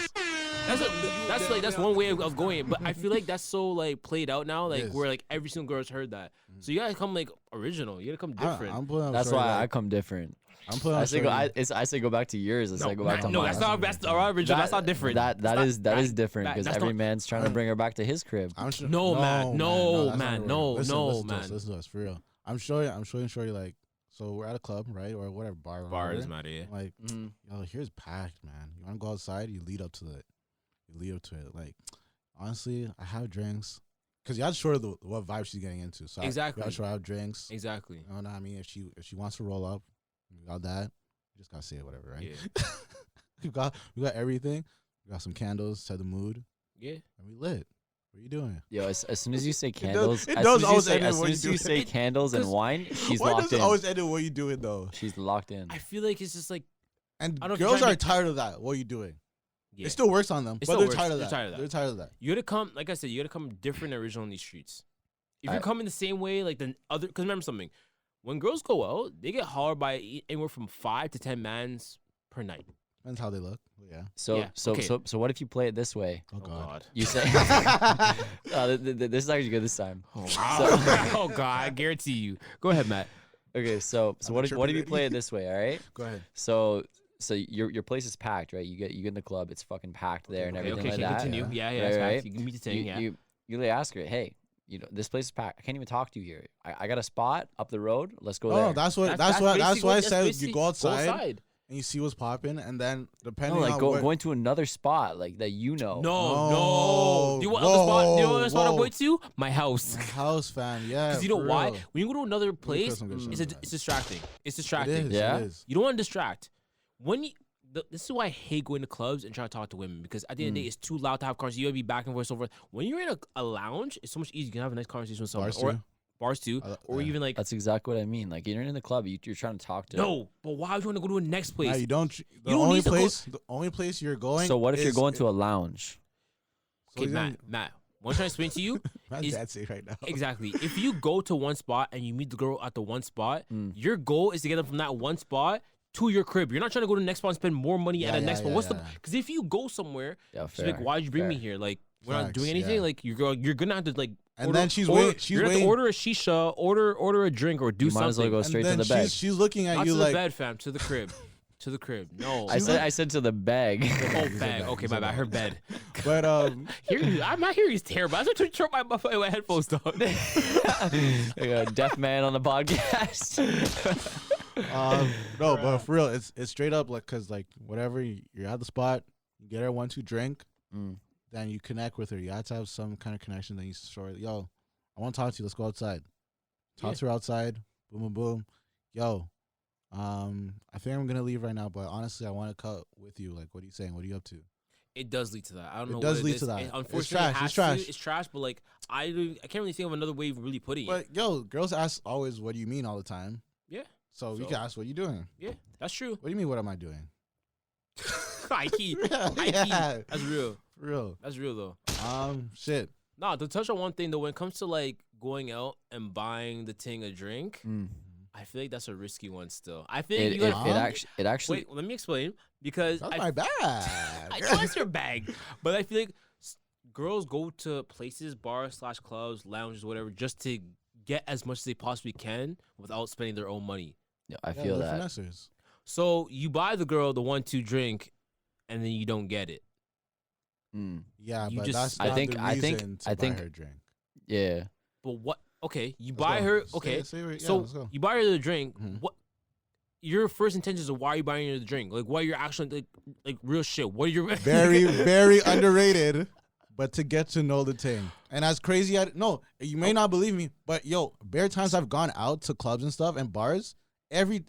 That's one way of going. But I feel like that's so like played out now, like Yes. where like every single girl's heard that. So you gotta come like original. You gotta come different. I'm putting up That's shorty, why I like, come different. I'm putting I up say shorty. I say go back to yours. I say go back to no, mine. that's not original. That's not different. That is different that- because that's every not- man's trying to bring her back to his crib. I'm sure, No, man. No, that's not man. what No, we're doing. no, listen to man. us, listen to us for real. I'm showing shorty like, so we're at a club, right, or whatever bar. Bars, whatever. man. Yeah. Like, yo, here's packed, man. You want to go outside? You lead up to it. Like, honestly, I have drinks. Because you have to show her what vibe she's getting into. So Exactly. you got to show her I have drinks. Exactly. You know what I mean? If she wants to roll up, we got that. You just got to say it, whatever, right? Yeah. we got everything. We got some candles, set the mood, Yeah. and we lit. What are you doing? Yo, as soon as you say candles, it as does soon always end as in soon what as you you do. say candles and 'cause- wine, she's Why locked does in. it always end in what you doing, though? She's locked in. I feel like it's just like And I don't know if you're girls trying are to tired of that. What are you doing? yeah. It still works on them, It but still they're works. tired of They're that. tired of that. They're tired of that. You gotta come, like I said, you gotta come different and original in these streets. If you're I- coming the same way, like the other, because remember something, when girls go out, they get hollered by anywhere from 5 to 10 mans per night. Depends how they look. But yeah. So Yeah, okay. so what if you play it this way? Oh, God. You say, this is actually good this time. Oh, So- oh God, I guarantee you. Go ahead, Matt. Okay, so I'm what if you tripping. play it this way? All right. Go ahead. So your place is packed, right? You get in the club, it's fucking packed there and everything like that. continue. Yeah, Yeah. yeah, Right, that's right. facts. You can meet the thing, yeah. You really ask her, hey, this place is packed. I can't even talk to you here. I got a spot up the road. Let's go Oh, there. that's why I said you go outside and you see what's popping, and then depending No, like on going to another spot like that, you know. No. Do you want other spot? Do you know what spot I'm whoa. going to? My house. My house, fam. Yeah. Because you know for why? real. When you go to another place, some good shit it's on that. distracting. It's It distracting. is. Yeah? It is. You don't want to distract. When you, this is why I hate going to clubs and trying to talk to women, because at the end of the day, it's too loud to have conversations. You gotta be back and forth, so forth. When you're in a lounge, it's so much easier. You can have a nice conversation with someone. Bars too? Or Yeah. even like, That's exactly what I mean. Like you're in the club, you're trying to talk to. no, but why would you want to go to a next place? Nah, you don't. The don't only need to go- the only place you're going. So what if you're is- going to a lounge? Okay, he's Matt, what I'm trying to explain to you Man's is dancing right now. exactly, if you go to one spot and you meet the girl at the one spot, your goal is to get them from that one spot to your crib. You're not trying to go to the next spot and spend more money at the next spot. What's the? Because if you go somewhere, Yeah, she's like, why did you bring me here? Like, we're not Facts, doing anything. yeah. Like, you're gonna have to like. And order, then she's order, wait. She's you're gonna have waiting. to order a shisha, order a drink, or do You might as well something. go and straight to then the bag. she's looking at Not you to like. the bed, fam. To the crib. To the crib. No. I said to the bag. Oh, bag. Okay, my bad. I heard bed. But I'm not hearing he's terrible. I have to turn my headphones down. Like a deaf man on the podcast. no, but for real, it's straight up like, cause like whatever you're at the spot, you get her 1-2 drink, then you connect with her. You have to have some kind of connection. Then you sort of, yo, I want to talk to you. Let's go outside. Talk to her outside. Boom, boom, boom. Yo, I think I'm gonna leave right now, but honestly, I want to cut with you. Like, what are you saying? What are you up to? It does lead to that. I don't know. It does what lead is. to that. It, It's unfortunately, trash. it It's has trash. to. It's trash. But like, I can't really think of another way of really putting it. But yo, girls ask always, "What do you mean?" all the time. Yeah. So you So- can ask, "What are you doing?" Yeah, that's true. What do you mean? What am I doing? High key. High key. Yeah. That's real. For real. That's real though. Shit. Nah, to touch on one thing though, when it comes to like going out and buying the ting a drink, I feel like that's a risky one still. I feel like It actually wait, let me explain because That's I my bag. I know it's your bag, but I feel like girls go to places, bars / clubs, lounges, whatever, just to get as much as they possibly can without spending their own money. Yeah, I Yeah, feel they're that. finessers. So you buy the girl the 1-2 drink, and then you don't get it. Yeah, You but just- that's I not think- the I think- reason to I buy think- her a drink. Yeah. But what? Okay, you Let's buy go. her. Say- Okay, say what- yeah, so let's go. you buy her the drink. Mhm. What? Your first intentions of why are you buying her the drink? Like, what are your actually like real shit? What are your Very, very underrated, but to get to know the thing. And as crazy as no, you may not believe me, but yo, bare times I've gone out to clubs and stuff and bars. Every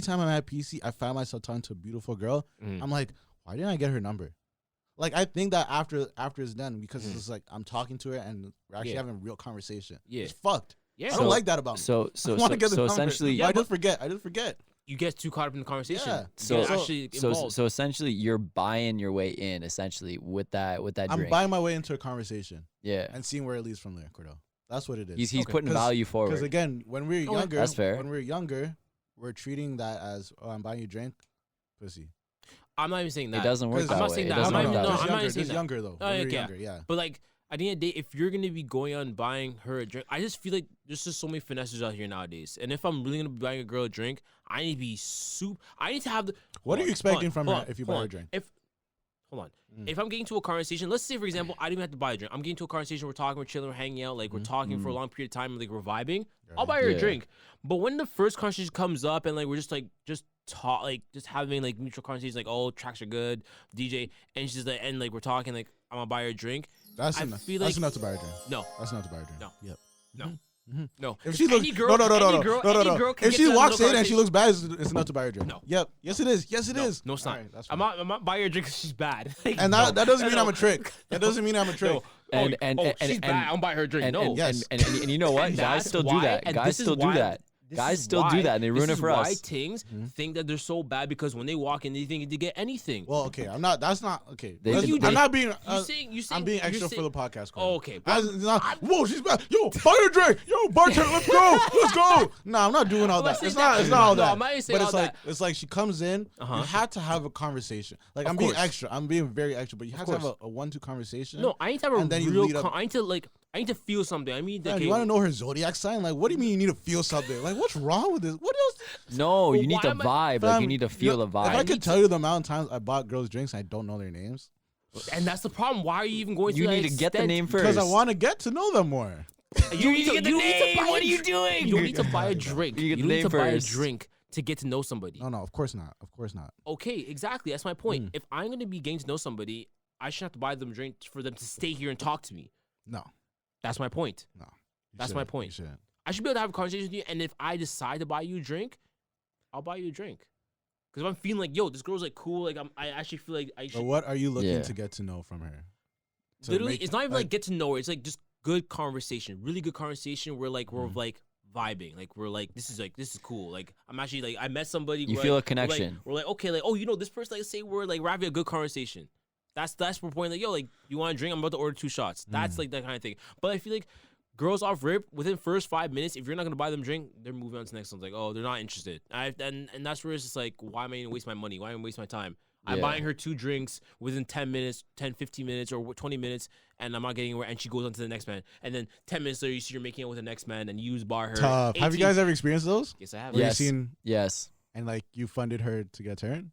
time I'm at PC, I find myself talking to a beautiful girl. I'm like, why didn't I get her number? Like, I think that after it's done, because it's just like I'm talking to her and we're actually having a real conversation. Yeah. It's fucked. Yeah. I don't like that about me. So I want to get the number. essentially, But I just forget. You get too caught up in the conversation. Yeah. So- You get actually involved. so essentially, you're buying your way in. Essentially, with that I'm drink. buying my way into a conversation Yeah. and seeing where it leads from there, Cordell. That's what it is. He's putting 'Cause- value Because forward. again, when we're Okay. younger, That's fair. we're treating that as, oh, I'm buying you a drink, pussy. I'm not even saying that. It doesn't work 'Cause- that I'm not way. saying It that. doesn't I'm work not that even- way. I'm not even There's saying that. younger though. Oh, When yeah, we're yeah. younger, yeah. But like at the end of the day, if you're gonna be going out and buying her a drink, I just feel like there's just so many finesses out here nowadays. And if I'm really gonna be buying a girl a drink, I need to be I need to have the. What hold are you on, expecting hold from on, her hold on, if you buy hold her a on. drink? Hold on. If I'm getting to a conversation, let's say for example, I don't even have to buy a drink. I'm getting to a conversation, we're talking, we're chilling, we're hanging out, like we're talking for a long period of time, like we're vibing. I'll buy her Yeah. a drink. But when the first conversation comes up and like we're just talk, like just having like mutual conversations, like oh tracks are good, DJ, and she's like, and like we're talking, like I'm gonna buy her a drink. That's I enough. feel That's like- enough to buy her a drink. No, That's enough to buy her a drink. No. Yep. no. If she looks, any girl, no. any girl can If get she to that walks little in and she conversation. looks bad, it's enough to buy her a drink. No. Yep. Yes, it is. Yes, it is. No, it's not. Alright, that's I'm fine. not buying her a drink because she's bad. Like, And no. that doesn't mean No. I'm a trick. That doesn't mean I'm a trick. No. And she's bad. I'm buying her a drink. And, no. and, Yes. and you know what? And Guys that's still do why- that. and Guys this is still do why- that. This Guys is still do why- that, and they ruin it for This us. is why things think that they're so bad because when they walk in, they think they get anything. Well, okay. I'm not. That's not okay. They- Let's- they- I'm not being. you saying I'm being you're extra saying- for the podcast. Oh, okay. That's not, whoa, she's bad. Yo, buy her a drink. Yo, bartender, let's go. Let's go. No, I'm not doing all I'm not that. saying It's not. that. It's not all No, that. I'm not even saying But it's all like that. it's like she comes in. Uh-huh. You had to have a conversation. Like Of I'm being course. extra. I'm being very extra. But you have to have course. a 1-2 conversation. No, I need to have a And then you real. lead up- I need to feel something. I mean, Man, okay, you want to know her zodiac sign? Like, what do you mean you need to feel something? Like, what's wrong with this? What else? No, you need why to am I- vibe. Like Fam, you need to feel the If I vibe. could tell you the amount of times I bought girls drinks, and I don't know their names and that's the problem. Why are you even going? You to need that to get the extent? name first. because I want to get to know them more. You need to get the name. What are you doing? You don't need to buy a drink. You get You the don't need name to buy a first. drink to get to know somebody. No, of course not. Of course not. Okay, exactly. That's my point. If I'm gonna be getting to know somebody, I shouldn't have to buy them a drink for them to stay here and talk to me. No. That's my point. No. That's my point. You shouldn't. I should be able to have a conversation with you, and if I decide to buy you a drink, I'll buy you a drink. Because if I'm feeling like, yo, this girl's like cool, like I actually feel like I should. But what are you looking to get to know from her? Literally, it's not even like get to know her. It's like just good conversation, really good conversation. Where like we're like vibing, like we're like this is cool. Like I'm actually like I met somebody. You feel a connection. We're like okay, like oh you know this person. Like say we're having a good conversation. That's the point. Like yo, like you want a drink? I'm about to order 2 shots. That's like that kind of thing. But I feel like girls off rip within first 5 minutes, if you're not gonna buy them a drink, they're moving on to the next one. Like oh they're not interested. And that's where it's just like why am I gonna waste my money? Why am I waste my time? I'm buying her 2 drinks within 10 minutes, 10, 15 minutes, or 20 minutes, and I'm not getting anywhere, and she goes on to the next man. And then 10 minutes later, you see you're making it with the next man, and you bar her. Tough. Have you guys ever experienced those? Yes, I have. Where Yes. you seen, Yes. and like you funded her to get turned?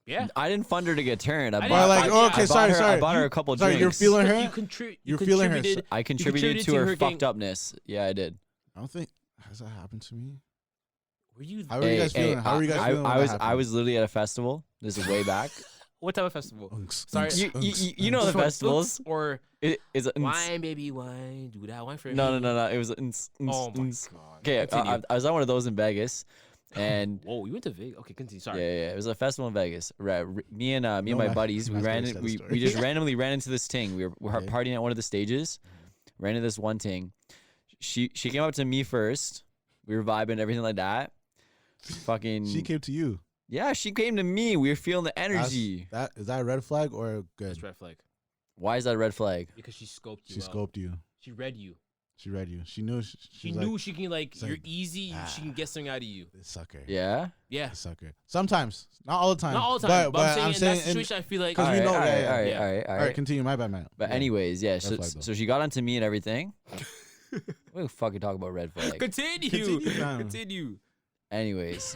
Yeah. I didn't fund her to get turned. I I bought, didn't- Or I- like, okay, I sorry. I bought her a couple Sorry, drinks. you're feeling her? You're feeling her. I contributed to her fucked upness. Yeah, I did. I don't think, has that happened to me? Were you? How are you guys feeling? How are you guys feeling? I was literally at a festival. This is way back. What type of festival? Unks, Sorry, unks, You know the Unks. festivals. Or Is it wine, baby, wine. Do that wine for me. No. It was. Oh my god. Okay, Continue. I was on one of those in Vegas, and Whoa, you went to Vegas? Okay, continue. Sorry. yeah, it was a festival in Vegas. Me and my my- buddies, we Matt's ran. gonna say the We story. just randomly ran into this thing. We were Okay. partying at one of the stages. Ran into this one thing. She came up to me first. We were vibing, everything like that. Fucking. She came to you. Yeah, she came to me. We were feeling the energy. Is that a red flag or good? That's red flag. Why is that a red flag? Because she scoped you. She out. scoped you. She read you. She read you. She knew. She was knew like, she can like it's you're like, easy. She can get something out of you. this sucker. Yeah. Yeah. This sucker. Sometimes, not all the time. Not all the time, but I'm saying in that in- situation, I feel like 'Cause we know- all right, yeah, all right, yeah. all right, All right, continue. My bad, man. But Yeah. anyways, yeah. So, flag, though. so she got onto me and everything. We fucking talk about red flag. Continue. Continue, fam. Continue. Anyways,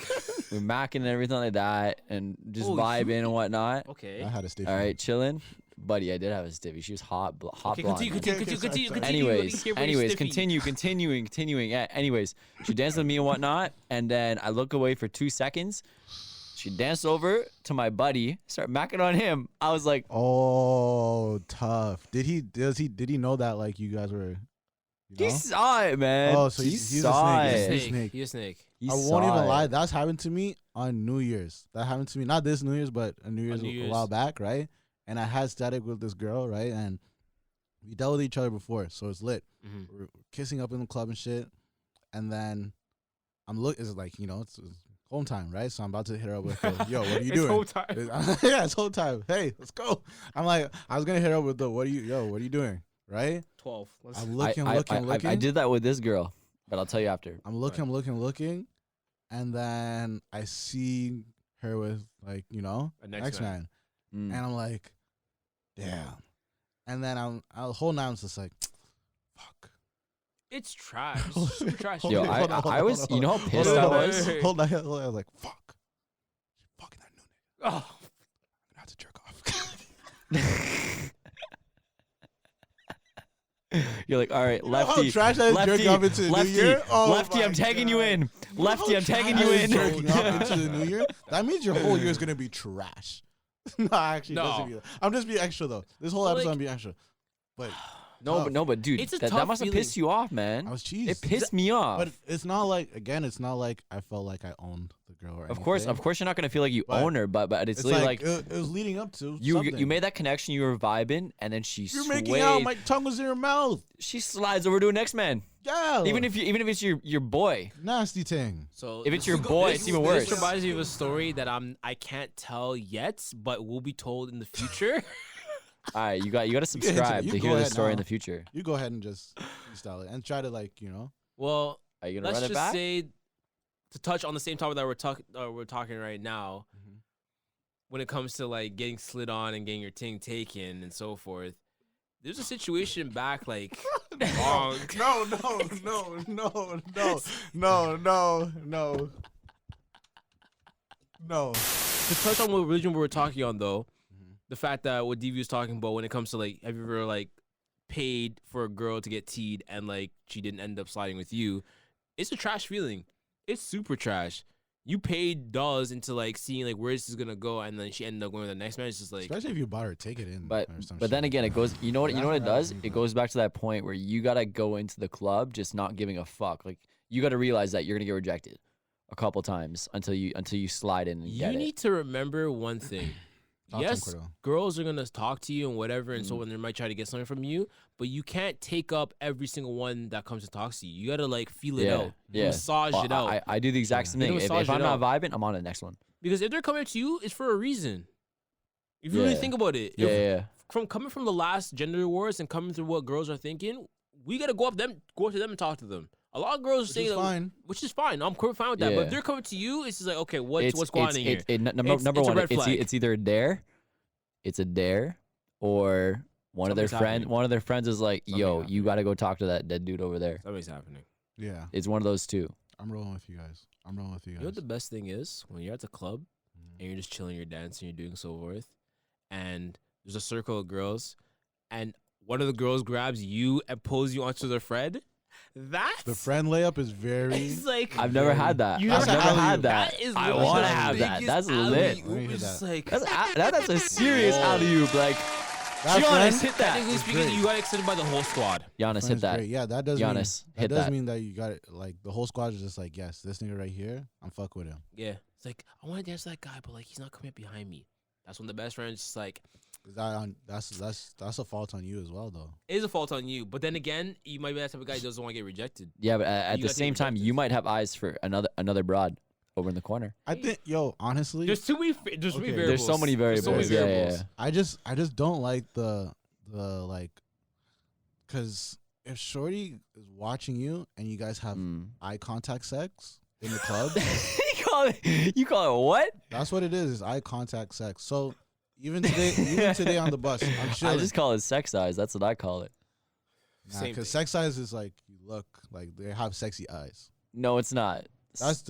we're macking and everything like that, and just Oh, vibing and whatnot. Okay. I had a stiff. All right, chilling. Buddy, I did have a stiffy. She was hot Okay, blonde. continue. sorry. Anyways, continuing. Yeah, anyways, she danced with me and whatnot, and then I look away for 2 seconds. She danced over to my buddy, start macking on him. I was like, Oh, tough. Did he know that like you guys were? You he know? saw it, man. Oh, so he he's a saw snake. it. He's a Snake. snake. He's a snake. He I won't saw even it. lie. That's happened to me on New Year's. That happened to me not this New Year's, but a New Year's New a Year's. while back, right? And I had static with this girl, right? And we dealt with each other before, so it's lit. Mhm. We're kissing up in the club and shit. And then it's like, you know, it's home time, right? So I'm about to hit her up with, yo, what are you It's doing? whole time. Yeah, it's home time. Hey, let's go. I'm like, I was gonna hit her up with the, what are you doing? Right? 12. Let's I'm looking. I did that with this girl, but I'll tell you after. I'm looking, and then I see her with like, you know, A next man. and I'm like, damn. And then the whole night I'm just like, fuck. It's trash. It's super trash. Yo, Hold on, I was, you know how pissed on, I hold on. was? Hold on. I was like, fuck. Fucking that new nigga. Oh, I'm gonna have to jerk off. You're like, all right, You know how lefty, trash that is jerking off into the new year? Oh lefty, my I'm tagging you God. in. Lefty, I'm tagging Trash you is in. jerking off into the new year. That means your whole year is gonna be trash. No, actually, it No. doesn't be that. I'm just being extra though. This whole But, episode like- I'm being extra. But But dude, It's a that tough must have feeling. pissed you off, man. I was cheesed. It pissed me off. But it's not like it's not like I felt like I owned the girl. Or Of course, anything. you're not gonna feel like you But own her, but it's It's literally like, like it was leading up to you something. made that connection, you were vibing, and then she You're swayed. making out. My tongue was in your mouth. She slides over to a next man. Yeah. Even if it's your boy. nasty thing. so If it's your boy, it's even worse. This reminds me of a story that I can't tell yet, but will be told in the future. All right, you got to into it. subscribe You to go hear this ahead story in now. the future. You go ahead and just freestyle it and try to Well, Are you gonna let's run it just back? say to touch on the same topic that we're talking right now. Mhm. When it comes to like getting slid on and getting your ting taken and so forth, there's a situation back like long. No. To touch on what religion we were talking on though, Mhm. the fact that what DV was talking about when it comes to like, have you ever like paid for a girl to get teed and like she didn't end up sliding with you? It's a trash feeling. It's super trash. You paid dollars into like seeing like where this is gonna go, and then she ended up going with the next man. It's just like, Especially if you bought her a ticket in. But or some but then shit. again, it goes. You know what That's it what does? happens, It bro. goes back to that point where you gotta go into the club just not giving a fuck. Like you gotta realize that you're gonna get rejected a couple times until you slide in and you get need it. to remember one thing. Talk to him, Yes, Cordell. girls are gonna talk to you and whatever, and so when they might try to get something from you, but you can't take up every single one that comes to talk to you. You gotta like feel it out, massage Well, it out. I do the exact same You thing. can If massage I'm it not out. vibing, I'm on to the next one. Because if they're coming to you, it's for a reason. If you really Yeah. think about it, Yeah, if, yeah. from coming from the last gender wars and coming through what girls are thinking, we gotta go up to them and talk to them. A lot of girls Which say is that, fine. which is fine. I'm fine with that. But Yeah. if they're coming to you, it's just like, okay, what's going on in here? Number It's number a one, red flag. it's either a dare, it's a dare, or one of their Something's friends. happening. One of their friends is like, Something "Yo, you happening. got to go talk to that dead dude over there." Something's happening. Yeah, It's one of those two. I'm rolling with you guys. I'm rolling with you You guys. know what the best thing is? When you're at the club and you're just chilling, you're dancing, you're doing so forth, and there's a circle of girls, and one of the girls grabs you and pulls you onto their friend. That's The friend layup is very. It's like I've never had that. You I've never never had had that. that. That is I literally want to the have that. biggest That's alley-oop. lit. Let me hear It's just that. like That's a serious alley oop. Like That Giannis friend- hit that. technically speaking, great. you got extended by the whole squad. Giannis friend's hit that. great. Yeah, that does Giannis, mean hit that does that. mean that you got it. Like the whole squad is just like, yes, this nigga right here, I'm fuck with him. Yeah, it's like I want to dance with that guy, but like he's not coming up behind me. That's when the best friend's just like, Is that on? That's a fault on you as well, though. it is a fault on you. But then again, you might be that type of guy who doesn't want to get rejected. Yeah, but at You the gotta take same time, rejected. you might have eyes for another broad over in the corner. I think, yo, honestly, There's too many. There's too many Okay. variables. There's so many There's so many variables. Yeah, variables. yeah. I just don't like the like, cause if Shorty is watching you and you guys have Mm. eye contact sex in the club, you call it what? that's what it is eye contact sex. So even today on the bus, I'm I chilling. just call it sex eyes. That's what I call it. Same Because thing. sex eyes is like you look like they have sexy eyes. No, it's not. That's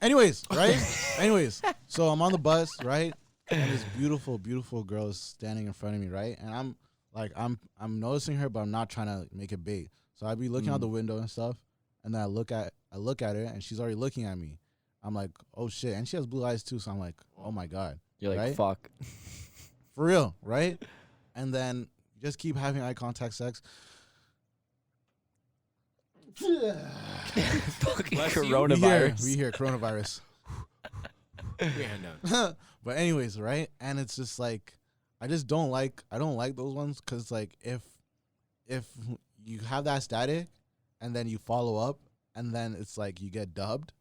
anyways, right? Anyways, so I'm on the bus, right? And this beautiful girl is standing in front of me, right? And I'm like, I'm noticing her, but I'm not trying to make it bait. So I'd be looking out the window and stuff, and then I look at her, and she's already looking at me. I'm like, oh shit, and she has blue eyes too. So I'm like, oh my god, You're like, right? fuck. For real, right? And then you just keep having eye contact sex. Fucking Bless you. coronavirus. We hear coronavirus. Put your hand down. But anyways, right? And it's just like I don't like those ones because like if you have that static and then you follow up and then it's like you get dubbed,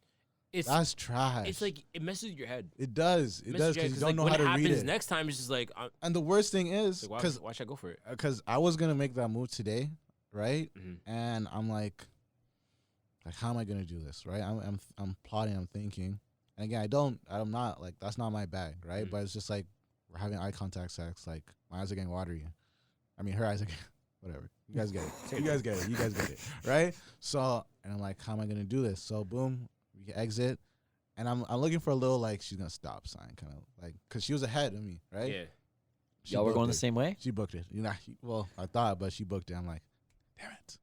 It's that's trash. it's like it messes with your head. it does It messes because with your head, you don't know when how to it read happens it. next time, it's just like, And the worst thing is like, because why should I go for it? I was gonna make that move today, right? Mm-hmm. And I'm like how am I gonna do this, right? I'm plotting, I'm thinking, and again I'm not like that's not my bag, right? Mhm. But it's just like we're having eye contact sex, like my eyes are getting watery. I mean her eyes are getting whatever. You guys get it. You guys get it. You guys get it. Right? So and I'm like, how am I gonna do this? So boom, we exit, and I'm looking for a little like she's gonna stop sign, kind of like because she was ahead of me, right? Yeah. She Y'all were booked going it. the same way? She booked it. You know, well, I thought, but she booked it. I'm like, damn it.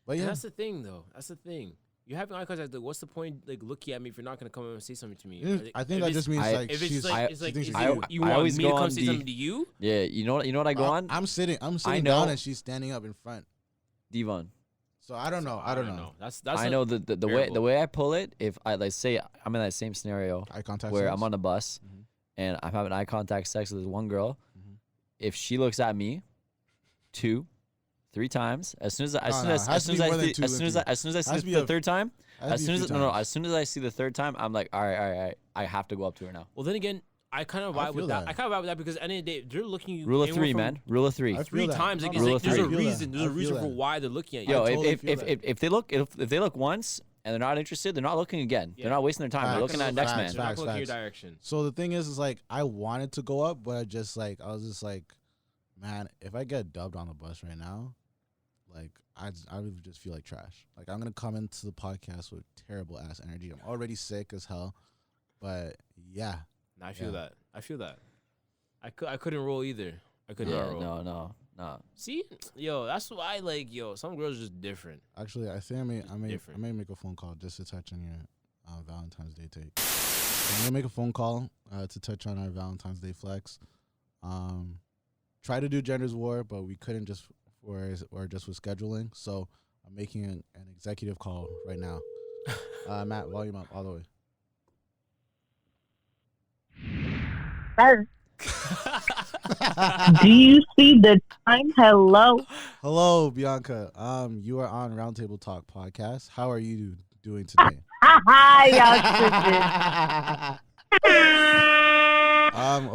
But And yeah, that's the thing, though. That's the thing. You're having eye contact. Like, what's the point? Like, looking at me if you're not gonna come up and say something to me. Like, I think if that it's- just means I- like if it's she's. like, it's she like, thinks is she's it- you. you I want always me to go come on say the- something to you? Yeah, you know what I go on? I'm sitting I down know. and she's standing up in front. Devon. So I don't know. I don't know. That's I know the variable. way I pull it. If I like say I'm in that same scenario Eye contact. where sex? I'm on a bus Mhm. and I'm having eye contact sex with this one girl, Mhm. if she looks at me 2, 3 times, as soon as I No, no, it has as to soon be as more I than see two as than soon as three. I as soon as I Has see to be the a- third time, Has to as be a soon few as no, times. as soon as I see the third time, I'm like, all right, I have to go up to her now. Well, then again, I kind of I vibe feel with that. that. I kind of vibe with that because at the end of the day, they're looking at you. Rule of anywhere 3, from man. Rule of 3. I feel 3 that. times. No, Like, no, it's Rule like of there's a three. reason. There's a I feel reason that. for why they're looking at you. Yo, I totally feel if that. if they look once and they're not interested, they're not looking again. Yeah. They're not wasting their time. They're Facts. looking at next Facts, man. They're not facts, looking your facts. direction. So the thing is like I wanted to go up, but I was just like, man, if I get dubbed on the bus right now, like I would just feel like trash. Like I'm gonna come into the podcast with terrible ass energy. I'm already sick as hell, but yeah, Nah, I feel Yeah. that. I feel that. I couldn't roll either. I couldn't Yeah, roll. no. See, yo, that's why like some girls are just different. actually I think I may Different. make a phone call just to touch on your Valentine Valentine's Day take. So I'm gonna make a phone call to touch on our Valentine's Day flex. Try to do Gender's War, but we couldn't just with scheduling. So I'm making an executive call right now. Matt, volume up all the way. Sir, do you see the time? Hello. Hello, Bianca. You are on RoundTableTalk podcast. How are you doing today? Y'all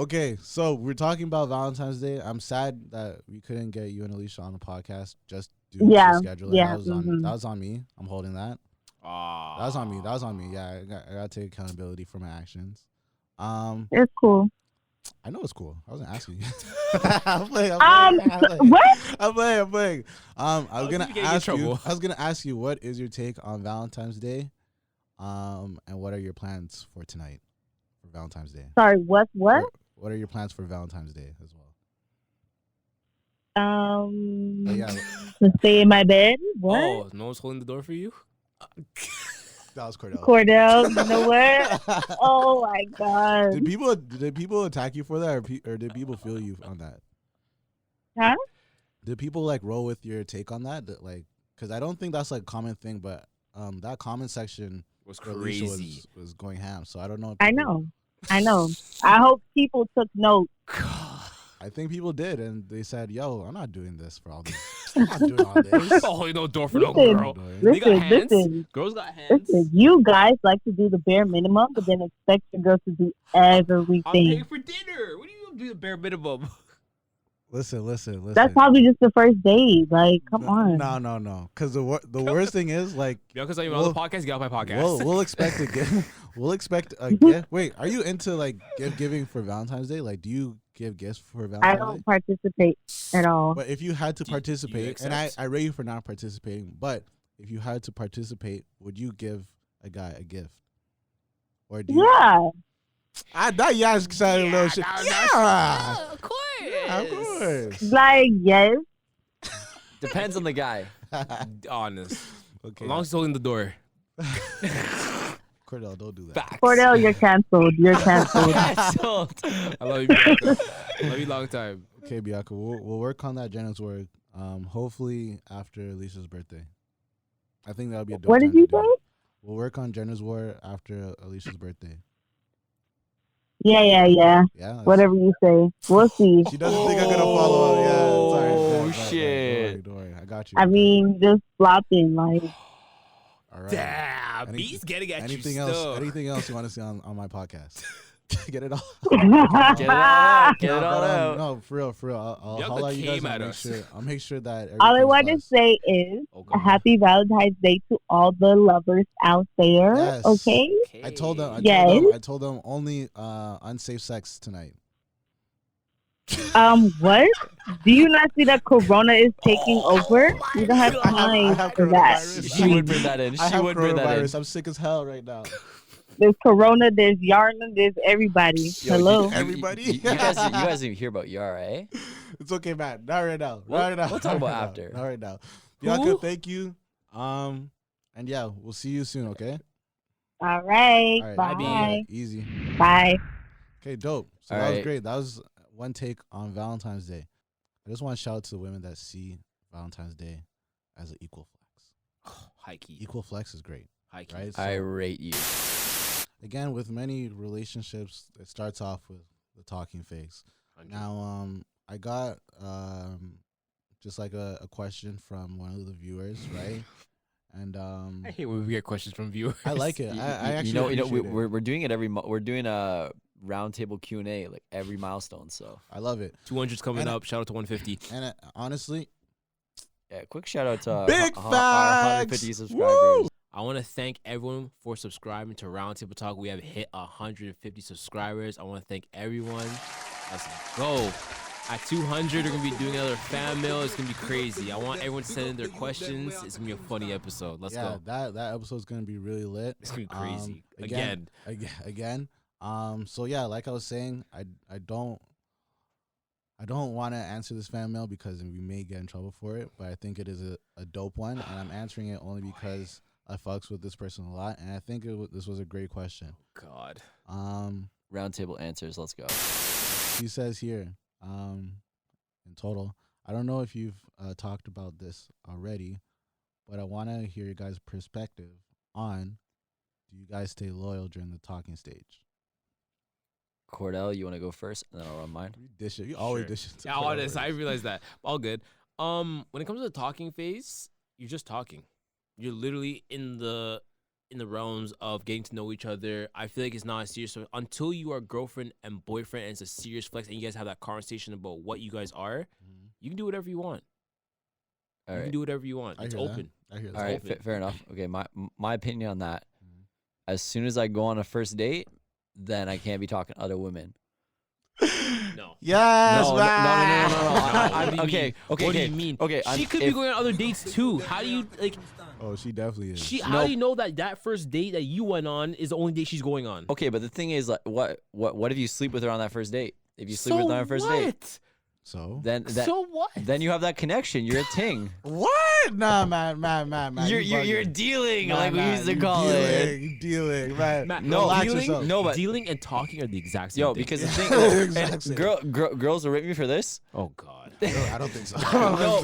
Okay, so we're talking about Valentine's Day. I'm sad that we couldn't get you and Alicia on the podcast just due to scheduling. Yeah. That was on me. I'm holding that. That was on me. Yeah, I gotta take accountability for my actions. It's cool. I know it's cool. I wasn't asking you. I'm playing. What? I'm playing. I was gonna ask you what is your take on Valentine's Day, and what are your plans for tonight for Valentine's Day? Sorry, what? What are your plans for Valentine's Day as well? To stay in my bed. What? Oh, no one's holding the door for you? That was Cordell. Cordell, you know what? Oh my God. Did people attack you for that, or did people feel you on that? Huh? Did people like roll with your take on that? Like, because I don't think that's like a common thing, but that comment section Was crazy. was going ham. So I don't know. I know. I hope people took note. I think people did, and they said, "Yo, I'm not doing this for all this. I'm not doing all this." Oh, no door for no Listen, girl. They got hands. Girls got hands. Listen, you guys like to do the bare minimum, but then expect your girl to do I'm everything. paying for dinner. What do you do the bare minimum? Listen. That's probably just the first date. Like, come on. No. Because the worst thing is like, Bianca's on your other podcast. Get off my podcast. we'll expect a gift. We'll expect a gift. Wait, are you into like gift giving for Valentine's Day? Like, do you give gifts for Valentine's I Day? don't participate at all. But if you had to Do you participate, and I accept? rate you for not participating, but if you had to participate, would you give a guy a gift? Or do you? Yeah. That sounded a little shit. Yeah, of course. yeah, of course. Like, yes. Depends on the guy. Honest. Okay, As long as he's holding the door. Cordell, don't do that. Facts. Cordell, you're canceled. You're canceled. Canceled. I love you, Bianca. Love you long time. Okay, Bianca, we'll work on that Jenna's work. Hopefully after Alicia's birthday. I think that would be a dope What time did you to do it. say? We'll work on Jenna's war after Alicia's birthday. Yeah. Yeah. Whatever you say. We'll see. She doesn't think I'm gonna follow up. Yeah. Sorry. Oh, Sorry. shit. Don't worry. I got you. I mean, just flopping. Like, all right. Damn, B's getting at Anything you else? still. Anything else you want to see on my podcast? Get it all. Get it all out. Get it all But, out. no, for real. I'll Bianca holler at you guys. came at And us. I'll make sure that. all I everything's want to blessed. say is Okay. a happy Valentine's Day to all the lovers out there. Yes. Okay? I told them. Yes. I told them only unsafe sex tonight. What? Do you not see that Corona is taking over? You don't have I time have for that. coronavirus. She would bring that in. I She have would bring that in. coronavirus. I'm sick as hell right now. There's Corona, there's Yarna, there's everybody. Yo, Hello? Everybody. You guys didn't hear about Yara, eh? It's okay, man. Not right now. We'll- Not right now. we'll talk about Not right after. now. Not right now. Bianca, thank you. And yeah, we'll see you soon. Okay. All right. All right. Bye. Yeah, easy. Bye. Okay, dope. So All that was right. great. That was one take on Valentine's Day. I just want to shout out to the women that see Valentine's Day as an equal flex. High key. Equal flex is great, High key. right? I So, rate you. again, with many relationships, it starts off with the talking phase. 100. Now, I got just like a question from one of the viewers, right? And I hate when we get questions from viewers. I like it. I actually we're doing it every. We're doing a roundtable Q&A like every milestone. So I love it. 200's coming And up. Shout out to 150. And honestly, yeah, quick shout out to big our facts. 150 subscribers. Woo! I want to thank everyone for subscribing to Roundtable Talk. We have hit 150 subscribers. I want to thank everyone. Let's go. At 200, we're going to be doing another fan mail. It's going to be crazy. I want everyone to send in their questions. It's going to be a funny episode. Let's go. That episode's gonna be really lit. It's going to be crazy. Again. So yeah, like I was saying, I don't want to answer this fan mail because we may get in trouble for it, but I think it is a dope one, and I'm answering it only because I fucks with this person a lot, and I think this was a great question. God. Roundtable answers. Let's go. He says here, in total, I don't know if you've talked about this already, but I want to hear your guys' perspective on, do you guys stay loyal during the talking stage? Cordell, you want to go first, and then I'll run mine. You dish it. You always Sure. dish it. to Yeah, Cordell honest. I first. realize that. All good. When it comes to the talking phase, you're just talking. You're literally in the realms of getting to know each other. I feel like it's not serious. So until you are girlfriend and boyfriend and it's a serious flex and you guys have that conversation about what you guys are, you can do whatever you want. All You right. can do whatever you want. I It's hear that. open. I hear that. All right. open. Fair enough. Okay. My opinion on that. As soon as I go on a first date, then I can't be talking to other women. No. Yes, No. man. What do you Okay. mean? Okay. What do Okay. you mean? Okay. She could be going on other dates too. How do you like? Oh, she definitely is. How do you know that first date that you went on is the only date she's going on? Okay, but the thing is, like, what if you sleep with her on that first date? If you sleep with her on that first date, So? then So what? then you have that connection. You're a ting. What? Nah, man. You're bugging. dealing, Nah, like we nah, used to you call it. You dealing, man. Matt, No, Relax dealing, yourself. No, but dealing and talking are the exact same yo, thing. because the thing, Exact same. girls will rip me for this. Oh God. I don't think so.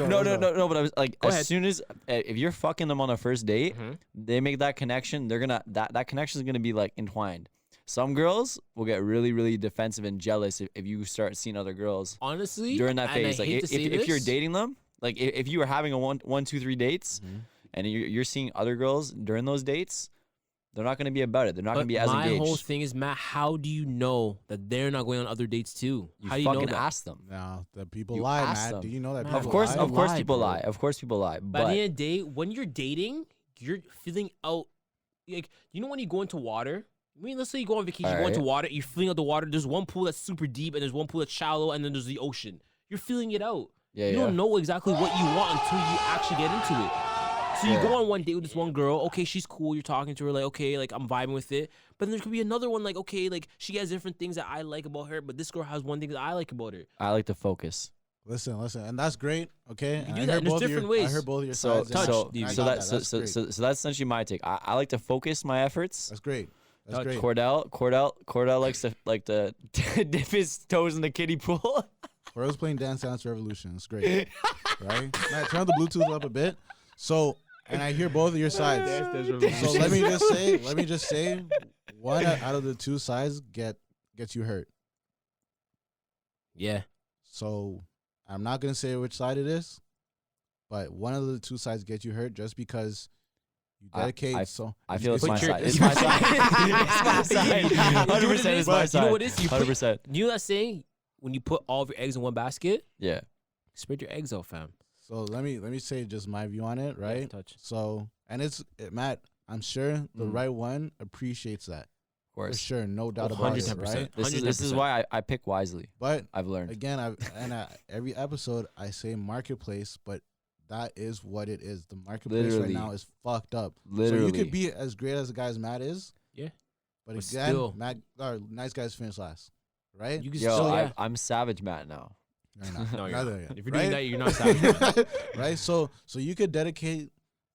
No. But I was like, Go as ahead. soon as if you're fucking them on a first date, Mhm. they make that connection. They're gonna that connection is gonna be like entwined. Some girls will get really, really defensive and jealous if you start seeing other girls Honestly, during that and I phase. Like hate to say if you're this, dating them, like if you were having a one, two, three dates, and you're seeing other girls during those dates, they're not gonna be about it. They're not but gonna be as my engaged. whole thing is, Matt, how do you know that they're not going on other dates too? You how do you know fucking that? ask them. No, the people You lie, ask man. them. Do you know that Man, people Of course, lie? of course, lie, people bro. lie. Of course, people lie. But at But the end of the day, when you're dating, you're feeling out. Like, you know when you go into water? I mean, let's say you go on vacation, you go into Alright. water, you're feeling out the water. There's one pool that's super deep, and there's one pool that's shallow, and then there's the ocean. You're feeling it out. yeah, You yeah. don't know exactly what you want until you actually get into it. So you Yeah. go on one date with this one girl. Okay, she's cool. You're talking to her like, okay, like I'm vibing with it. But then there could be another one like, okay, like she has different things that I like about her, but this girl has one thing that I like about her. I like to focus. Listen, and that's great. Okay, can And do I that, heard and there's both of different your, I ways. heard both of your So sides. Touch, so dude. I so got that so great. so that's essentially my take. I like to focus my efforts. That's great. That's Touch. great. Cordell likes to dip his toes in the kiddie pool. Or I was playing Dance Dance Revolution. It's great, right? Matt, turn the Bluetooth up a bit. So, and I hear both of your sides. So let me just say, one out of the two sides gets you hurt. Yeah. So I'm not gonna say which side it is, but one of the two sides gets you hurt just because you dedicate. I feel it's my Put your- side. It's my side. It's my side. You know what it 100% is? it's my You know side. what it is? You put- 100%. You know that saying? When you put all of your eggs in one basket, Yeah. spread your eggs out, fam. So let me say just my view on it, right? Touch. So Matt, I'm sure the Mm. right one appreciates that. Of For course. sure, no doubt about it, 110%. right? This is 110%. why I pick wisely. But I've learned. again, every episode I say marketplace, but that is what it is. The marketplace Literally. right now is fucked up. Literally. So you could be as great as the guys Matt is. Yeah. But But again, still- Matt, nice guys finish last, right? You can Yo, still, yeah. I'm Savage Matt now. No, you're not. No, you're Not not. there yet, If you're right? doing that, you're not savage. Right? So you could dedicate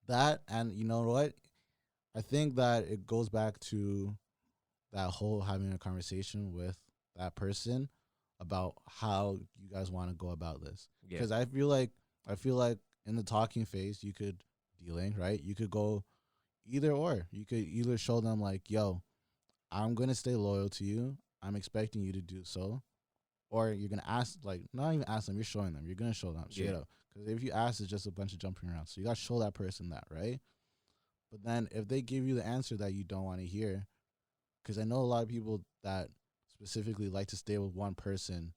that, and you know what? I think that it goes back to that whole having a conversation with that person about how you guys want to go about this. Yeah. Because I feel like in the talking phase, you could dealing, right? You could go either or. You could either show them like, yo, I'm gonna stay loyal to you. I'm expecting you to do so. Or you're gonna ask, like, not even ask them, you're showing them. You're gonna show them straight Yeah. up. Because if you ask, it's just a bunch of jumping around. So you gotta show that person that, right? But then if they give you the answer that you don't want to hear, because I know a lot of people that specifically like to stay with one person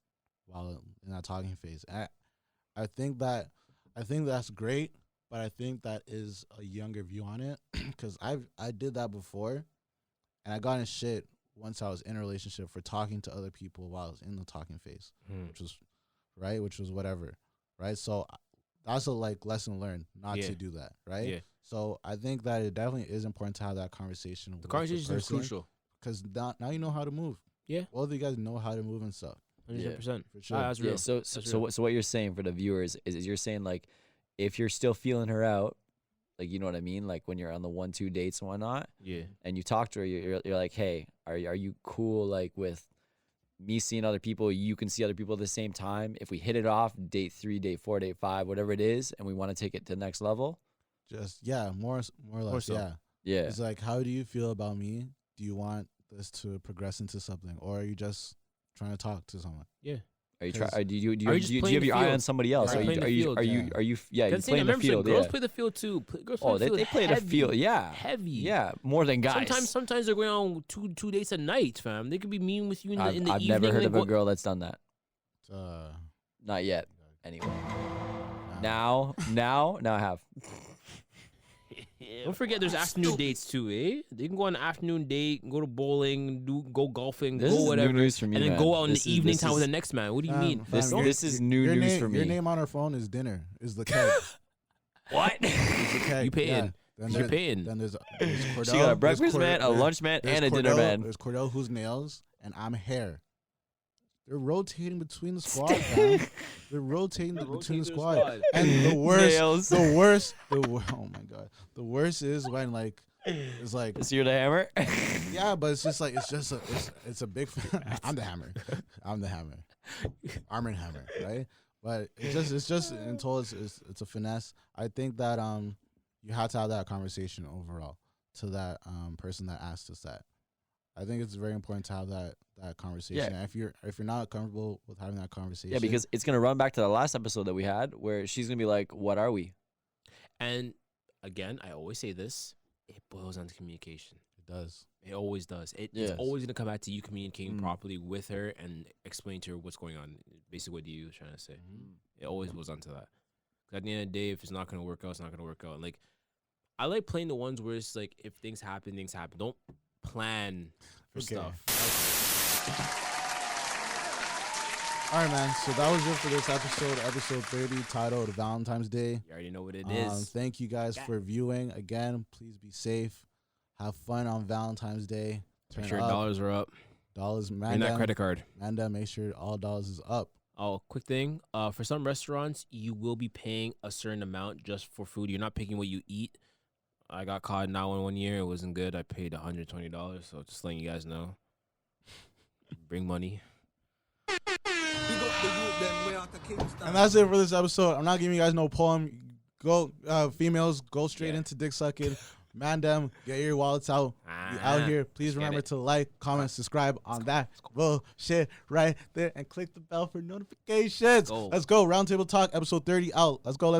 while in that talking phase. I think that's great, but I think that is a younger view on it. Because I did that before, and I got in shit once I was in a relationship for talking to other people while I was in the talking phase, which was whatever, right? So that's a like lesson learned not Yeah. to do that, right? Yeah. So I think that it definitely is important to have that conversation. The conversation is crucial. because now you know how to move. Yeah. Both of you guys know how to move and stuff 100%. for sure. That's real. Yeah, so what you're saying for the viewers is you're saying like if you're still feeling her out, Like, you know what I mean? Like when you're on the 1-2 dates and whatnot, Yeah. and you talk to her, you're like, hey, are you cool like with me seeing other people? You can see other people at the same time. If we hit it off, date 3, date 4, date 5, whatever it is, and we want to take it to the next level. Just more or less, so. yeah. Yeah. It's like, how do you feel about me? Do you want this to progress into something, or are you just trying to talk to someone? Yeah. Are you 'Cause- try? Do you Are you just have playing the your eye on field? somebody else? Are Are you you playing the field? yeah, you That's playing the field? girls Yeah. play the field too. Girls play Oh, the field they play the heavy, field. Yeah. Heavy. Yeah, more than guys. Sometimes they're going on two dates a night, fam. They could be mean with you in the I've evening. never heard and of go- a girl that's done that. Not yet. Anyway. Now I have. Don't forget, there's afternoon dates too, eh? They can go on an afternoon date, go to bowling, go golfing, This go is whatever, new news for me, and then man. go out in This the is- evening this time with is- the next man. What do you mean? This is new your news name, for me. Your name on her phone is dinner. Is the keg. What? Is the keg. You paying. Yeah. Then You're paying. Then there's Cordell. She got a there's breakfast man, a lunch man, there's and a dinner Cordell- man. There's Cordell who's nails, and I'm hair. They're rotating between the squad, man. They're rotating between the squad. And the worst, oh my god, the worst is when like, it's like, So you're the hammer? yeah, but it's just like, it's a big, I'm the hammer, Arm and Hammer, right? But it's just until it's a finesse. I think that you have to have that conversation overall to that person that asked us that. I think it's very important to have that conversation. Yeah. If you're not comfortable with having that conversation, Yeah, because it's gonna run back to the last episode that we had, where she's gonna be like, "What are we?" And again, I always say this: it boils down to communication. it does. It always does. It's Yes. always gonna come back to you communicating Mm. properly with her and explain to her what's going on. Basically, what you were trying to say. It always boils down to that. 'Cause at the end of the day, if it's not gonna work out, it's not gonna work out. And like, I like playing the ones where it's like, if things happen, things happen. Don't plan for Okay. stuff. All right, man. So that was it for this episode 30, titled Valentine's Day. You already know what it is. Thank you guys for viewing. Again, please be safe. Have fun on Valentine's Day. Turn Make sure up. dollars are up. Dollars, And man. that credit card. Manda, make sure all dollars is up. Oh, quick thing. For some restaurants, you will be paying a certain amount just for food. You're not picking what you eat. I got caught in that one year. It wasn't good. I paid $120. So just letting you guys know. Bring money. Big up the youth them way out of Kingston. And that's it for this episode. I'm not giving you guys no poem. Go, females, go straight into dick sucking. Man them, get your wallets out. You out here. Please remember to like, comment, subscribe on that bullshit right there, and click the bell for notifications. Go. Let's go. Roundtable Talk, episode 30 out. Let's go.